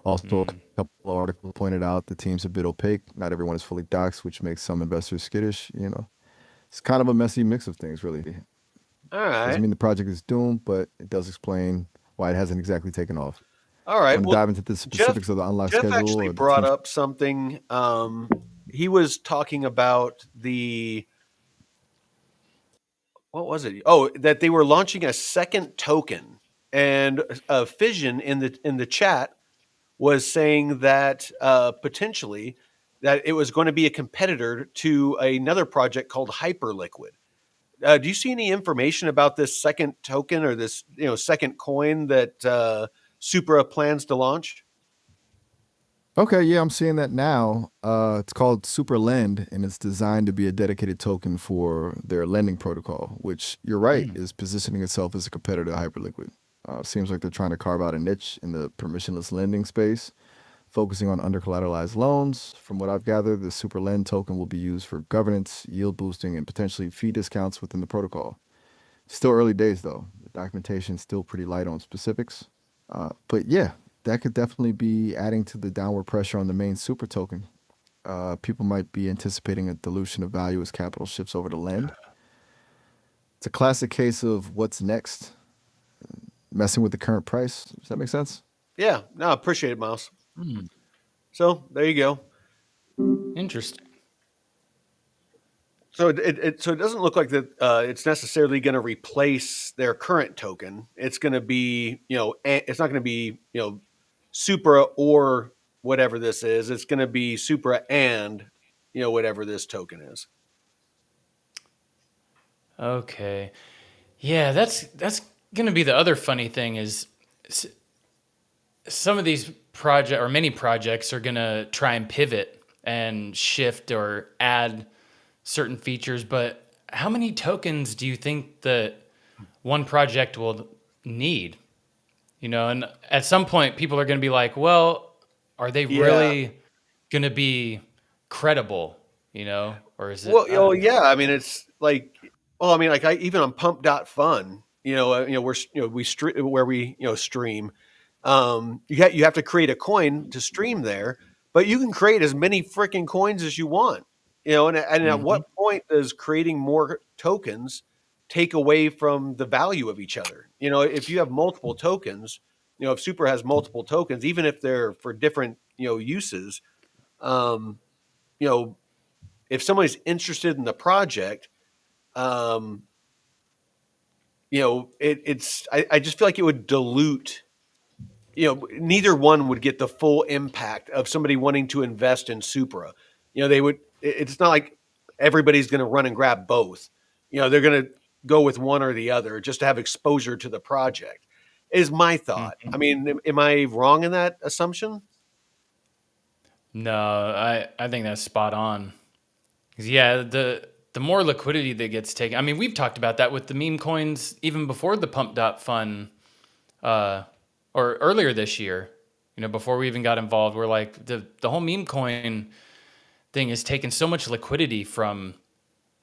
Also, a
Mm.
couple of articles pointed out the team's a bit opaque. Not everyone is fully doxxed, which makes some investors skittish. It's kind of a messy mix of things, really.
All
Doesn't
right.
mean the project is doomed, but it does explain why it hasn't exactly taken off.
All
You
right.
want to
Well,
dive into the
Jeff
specifics of the unlock
Jeff
schedule
actually
or the
brought
team's?
up something. He was talking about what was it? Oh, that they were launching a second token, and Fission in the chat was saying that potentially that it was going to be a competitor to another project called Hyperliquid. Do you see any information about this second token or this second coin that Supra plans to launch?
Okay, yeah, I'm seeing that now. It's called Super Lend, and it's designed to be a dedicated token for their lending protocol, which you're right
Mm.
is positioning itself as a competitor to Hyperliquid. Seems like they're trying to carve out a niche in the permissionless lending space, focusing on under-collateralized loans. From what I've gathered, the Super Lend token will be used for governance, yield boosting, and potentially fee discounts within the protocol. Still early days, though. The documentation is still pretty light on specifics. But yeah, that could definitely be adding to the downward pressure on the main super token. People might be anticipating a dilution of value as capital shifts over to lend. It's a classic case of what's next, messing with the current price. Does that make sense?
Yeah, no, I appreciate it, Miles.
Mm.
So there you go.
Interesting.
So it doesn't look like that it's necessarily going to replace their current token. It's going to be it's not going to be Supra or whatever this is. It's going to be Supra and whatever this token is.
Okay. Yeah, that's gonna be the other funny thing is s- some of these project or many projects are gonna try and pivot and shift or add certain features, but how many tokens do you think that one project will need? And at some point people are gonna be like, well, are they
Yeah.
really gonna be credible? Or is it?
Well, yeah. I mean, it's like, well, I mean, like even on Pump.fun, we're we where we stream. You have to create a coin to stream there, but you can create as many freaking coins as you want. And at
Mhm.
what point does creating more tokens take away from the value of each other? If you have multiple tokens, if Super has multiple tokens, even if they're for different uses, um, you know if somebody's interested in the project, um, I just feel like it would dilute. Neither one would get the full impact of somebody wanting to invest in Supra. They would. It's not like everybody's going to run and grab both. They're going to go with one or the other just to have exposure to the project. Is my thought.
Mhm.
I mean, am I wrong in that assumption?
No, I think that's spot on. 'Cause, yeah, the more liquidity that gets taken. I mean, we've talked about that with the meme coins even before the pump dot fun uh or earlier this year. Before we even got involved, we're like the whole meme coin thing is taking so much liquidity from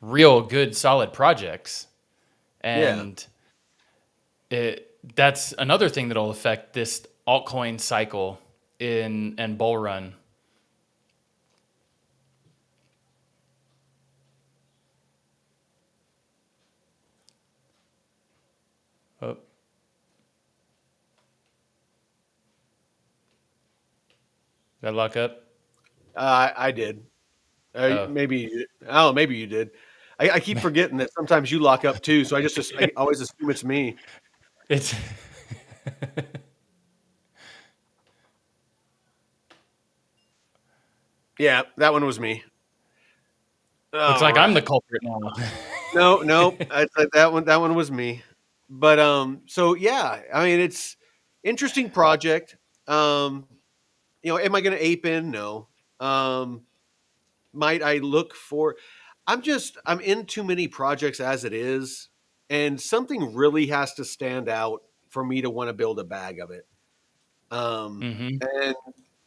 real good solid projects.
Yeah.
And that's another thing that'll affect this altcoin cycle in and bull run. Oh, got lock up?
I did.
Oh.
Maybe oh, maybe you did. I keep forgetting that sometimes you lock up too, so I always assume it's me.
It's
Yeah, that one was me.
looks
All
like I'm
right.
the culprit now.
No, that one was me. But so yeah, I mean it's interesting project. Um, am I going to ape in? No. Um, might I look for? I'm in too many projects as it is, and something really has to stand out for me to want to build a bag of it.
Hmm.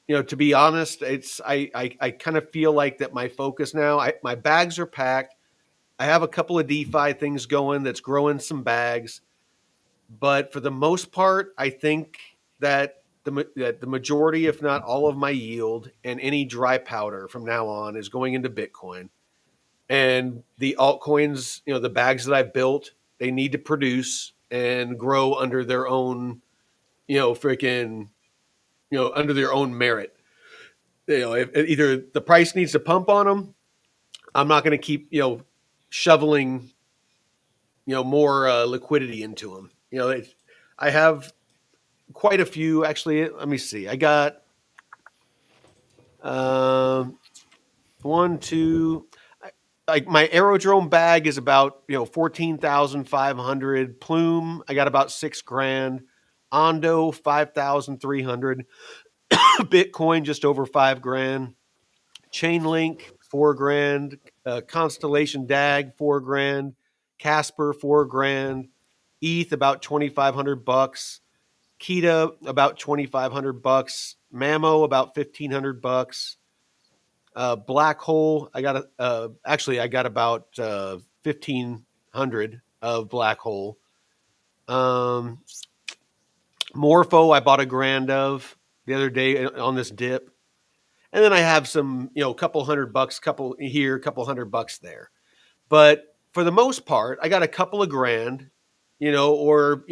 And to be honest, I kind of feel like that my focus now. My bags are packed. I have a couple of DeFi things going that's growing some bags, but for the most part, I think that the majority, if not all of my yield and any dry powder from now on is going into Bitcoin. And the altcoins, the bags that I've built, they need to produce and grow under their own, freaking, under their own merit. If either the price needs to pump on them, I'm not going to keep, shoveling, more liquidity into them. I have quite a few actually. Let me see. I got um, one, two. Like my aerodrome bag is about 14,500. Plume, I got about 6 grand. Ondo 5,300. Bitcoin just over 5 grand. Chainlink 4 grand. Constellation DAG 4 grand. Casper 4 grand. ETH about 2,500 bucks. Kita about 2,500 bucks. Mamo about 1,500 bucks. Black Hole, I got about 1,500 of Black Hole. Morpho, I bought a grand of the other day on this dip. And then I have some, couple $100, couple here, couple $100 there. But for the most part, I got a couple of grand, or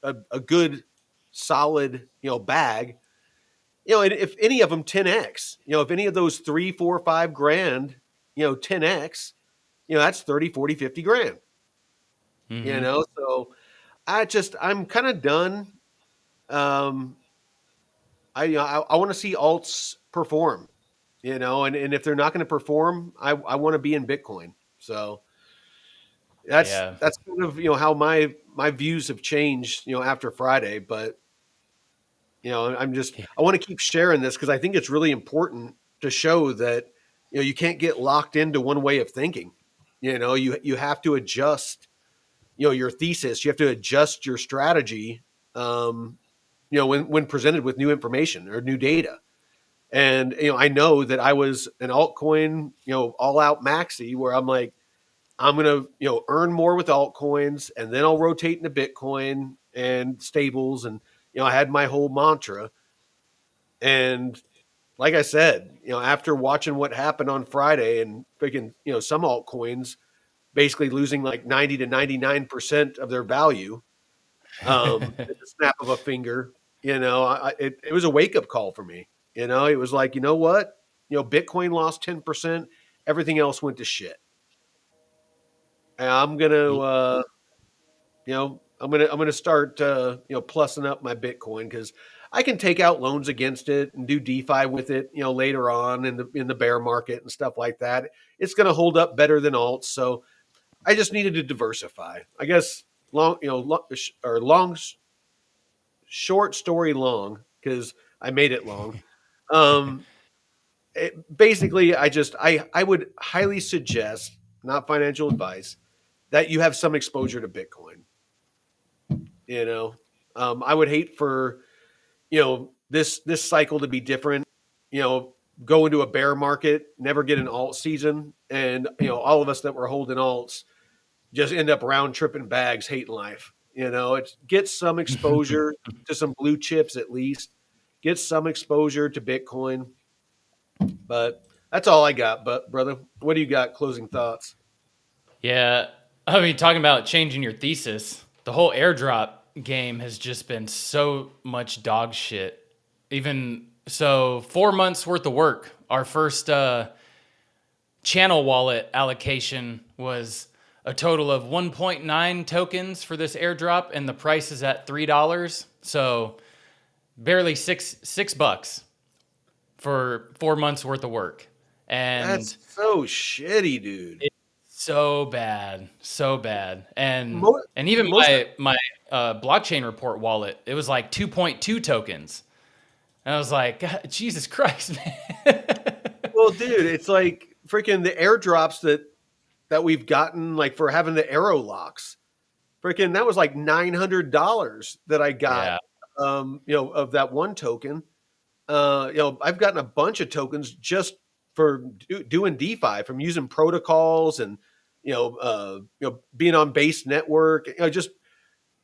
a good solid, bag. And if any of them 10x, if any of those 3, 4, 5 grand, 10x, that's 30, 40, 50 grand.
Hmm.
So I'm kind of done. Um, I want to see alts perform, and if they're not going to perform, I want to be in Bitcoin. So
Yeah.
that's kind of how my views have changed after Friday. But I want to keep sharing this because I think it's really important to show that you can't get locked into one way of thinking. You have to adjust your thesis. You have to adjust your strategy. When presented with new information or new data. And I know that I was an altcoin, all out maxi, where I'm like, I'm gonna earn more with altcoins, and then I'll rotate into Bitcoin and stables, and I had my whole mantra. And like I said, after watching what happened on Friday and freaking some altcoins basically losing like 90 to 99% of their value, at the snap of a finger, it was a wake up call for me. It was like, you know what? Bitcoin lost 10%, everything else went to shit. And I'm gonna start plussing up my Bitcoin because I can take out loans against it and do DeFi with it, later on in the bear market and stuff like that. It's gonna hold up better than alts. So I just needed to diversify. I guess short story long because I made it long. Um, Basically, I would highly suggest, not financial advice, that you have some exposure to Bitcoin. You know, I would hate for this cycle to be different. Go into a bear market, never get an alt season, and all of us that were holding alts just end up round tripping bags, hating life. It's get some exposure to some blue chips at least. Get some exposure to Bitcoin. But that's all I got. But brother, what do you got? Closing thoughts?
Yeah. I mean, talking about changing your thesis, the whole airdrop game has just been so much dog shit. Even so, 4 months worth of work. Our first channel wallet allocation was a total of 1.9 tokens for this airdrop, and the price is at $3. So barely six bucks for 4 months worth of work. And
That's so shitty, dude.
so bad, so bad. And
Most,
even
most
my blockchain report wallet, it was like 2.2 tokens. And I was like, God, Jesus Christ, man.
well, dude, it's like freaking the airdrops that we've gotten, like for having the arrow locks. Freaking that was like $900 that I got,
Yeah.
of that one token. I've gotten a bunch of tokens just for doing DeFi, from using protocols and being on Base Network. Just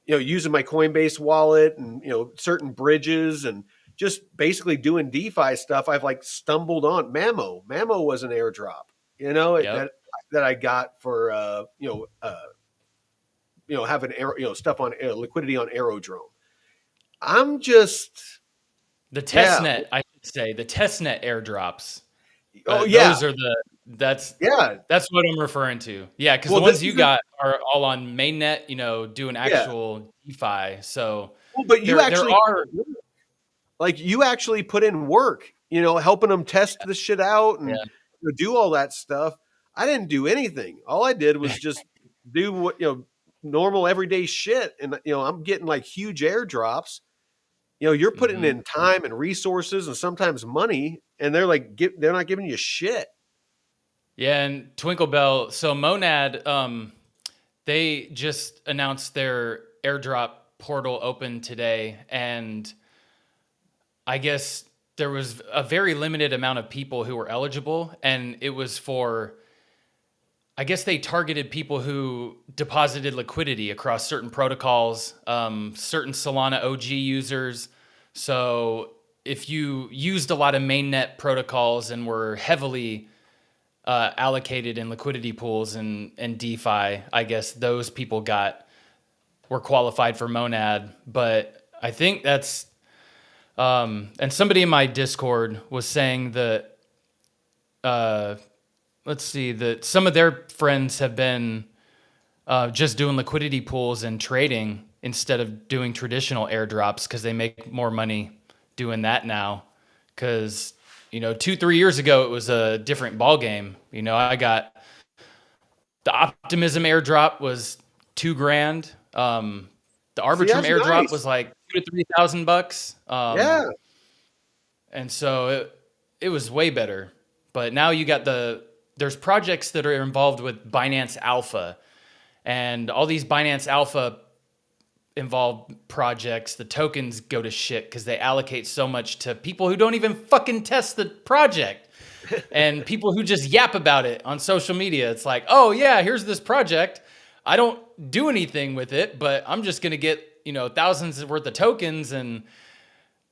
using my Coinbase wallet and certain bridges and just basically doing DeFi stuff. I've like stumbled on Mamo. Mamo was an airdrop,
Yep.
that I got for having stuff on liquidity on Aerodrome. I'm just
The
yeah.
testnet, I should say, the testnet airdrops.
Oh yeah.
Those are that's
Yeah.
that's what I'm referring to. Yeah, because the
Well, this
ones you
isn't.
got are all on mainnet, doing
Yeah.
actual DeFi. So
Well, but you
there
actually
are,
put in work, helping them test the shit out and
yeah.
do all that stuff. I didn't do anything. All I did was just do what normal everyday shit, and I'm getting like huge airdrops. You're putting
Hmm.
in time and resources and sometimes money, and they're like, they're not giving you shit.
Yeah, and Twinkle Bell. So Monad, they just announced their airdrop portal open today, and I guess there was a very limited amount of people who were eligible, and it was for, I guess they targeted people who deposited liquidity across certain protocols, certain Solana OG users. So if you used a lot of mainnet protocols and were heavily allocated in liquidity pools and DeFi, I guess those people were qualified for Monad. But I think that's and somebody in my Discord was saying that let's see, that some of their friends have been just doing liquidity pools and trading instead of doing traditional airdrops because they make more money doing that now. Because 2-3 years ago it was a different ball game. I got the Optimism airdrop was $2,000. The
See,
Arbitrum
that's
airdrop
nice.
was like $2,000 to $3,000.
Yeah.
And so it was way better. But now you got there's projects that are involved with Binance Alpha, and all these Binance Alpha involved projects, the tokens go to shit because they allocate so much to people who don't even fucking test the project. And people who just yap about it on social media. It's like, oh yeah, here's this project. I don't do anything with it, but I'm just gonna get, thousands worth of tokens. And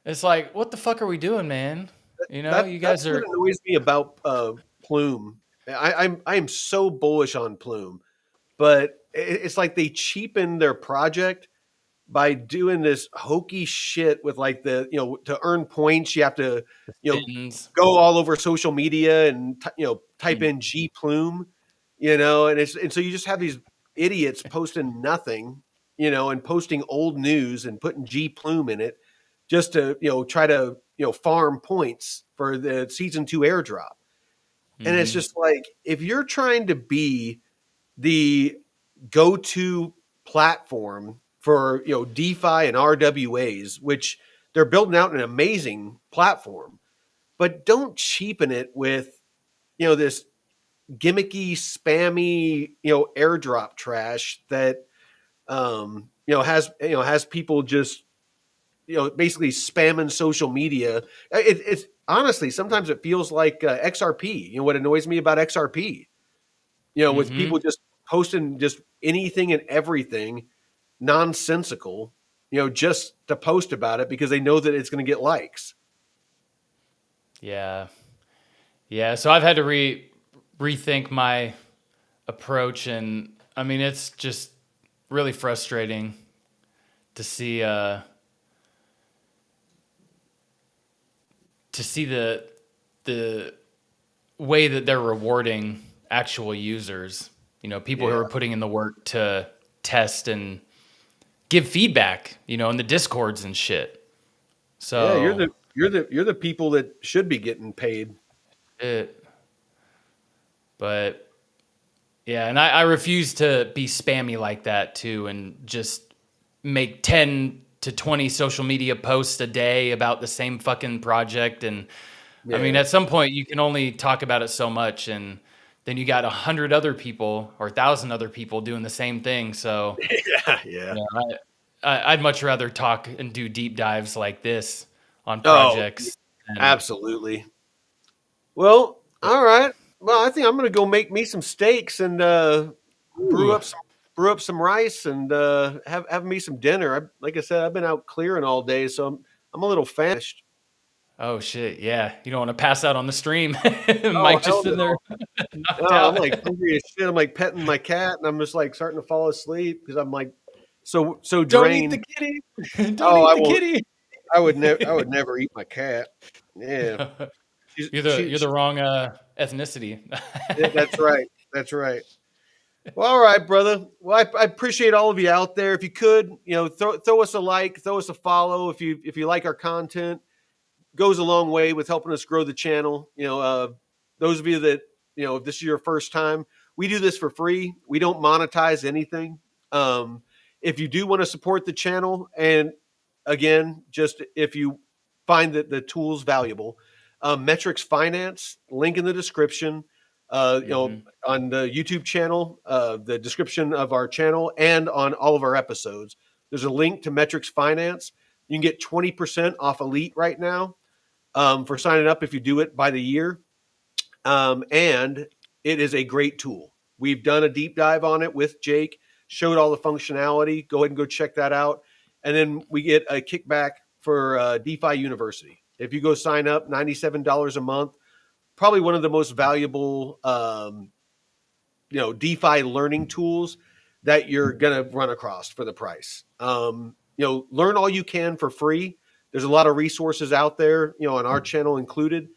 it's like, what the fuck are we doing, man? You
That's
guys
what
are,
annoys me about Plume. I'm so bullish on Plume, but it's like they cheapen their project by doing this hokey shit with like to earn points you have to you know
spins.
go all over social media and type
Hmm.
in G Plume, and so you just have these idiots posting nothing, and posting old news and putting G Plume in it just to try to farm points for the season 2 airdrop. And it's
Hmm.
just like, if you're trying to be the go-to platform for DeFi and RWAs, which they're building out an amazing platform, but don't cheapen it with this gimmicky, spammy airdrop trash that has people just basically spamming social media. It's honestly, sometimes it feels like XRP. What annoys me about XRP, with
Hmm.
people just posting just anything and everything nonsensical, just to post about it because they know that it's going to get likes.
Yeah. Yeah. So I've had to rethink my approach, and I mean, it's just really frustrating to see the way that they're rewarding actual users, people who
Yeah,
are putting in the work to test and give feedback, in the discords and shit.
yeah,
So
you're the people that should be getting paid.
it, but Yeah, and I refuse to be spammy like that too, and just make 10 to 20 social media posts a day about the same fucking project. And I mean,
Yeah.
at some point you can only talk about it so much, and then you got 100 other people or 1,000 other people doing the same thing. So
Yeah. Yeah.
yeah, I'd much rather talk and do deep dives like this on
Oh,
projects. And
absolutely. Well, all right. Well, I think I'm gonna go make me some steaks and brew
ooh,
up some rice and have me some dinner. Like I said, I've been out clearing all day, so I'm a little famished.
oh shit, yeah, you don't want to pass out on the stream.
Oh
Mike just
hell
sitting there
no!
knocked
No, I'm
out.
like hungry as shit. I'm like petting my cat, and I'm just like starting to fall asleep because I'm like so
Don't eat the
drained.
kitty. Don't
Oh,
eat
I
the
won't.
kitty.
I would never eat my cat. Yeah,
You're the wrong ethnicity.
yeah, that's right. That's right. Well, all right, brother. Well, I appreciate all of you out there. If you could, throw us a like, throw us a follow. If you like our content, goes a long way with helping us grow the channel. Those of you that if this is your first time, we do this for free. We don't monetize anything. Um, if you do want to support the channel, and again, just if you find that the tools valuable, Metrics Finance, link in the description.
Hmm.
On the YouTube channel, the description of our channel, and on all of our episodes, there's a link to Metrics Finance. You can get 20% off Elite right now for signing up if you do it by the year. And it is a great tool. We've done a deep dive on it with Jake, showed all the functionality. Go ahead and go check that out. And then we get a kickback for DeFi University. If you go sign up, $97 a month, probably one of the most valuable DeFi learning tools that you're going to run across for the price. Learn all you can for free. There's a lot of resources out there, on our channel included.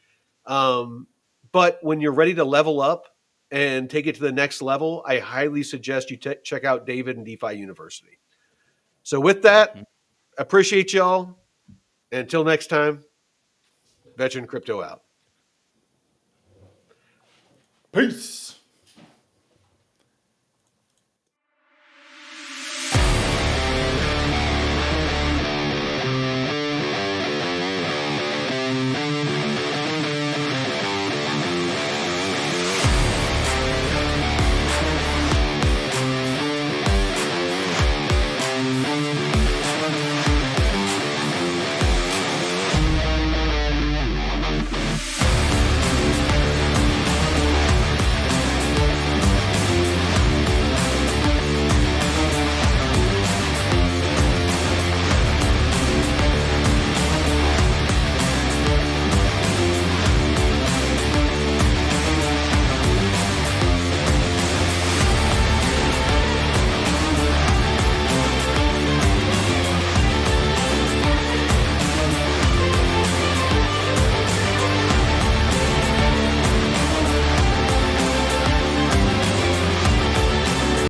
But when you're ready to level up and take it to the next level, I highly suggest you check out David and DeFi University. So with that, appreciate y'all. Until next time, Veteran Crypto out.
Peace.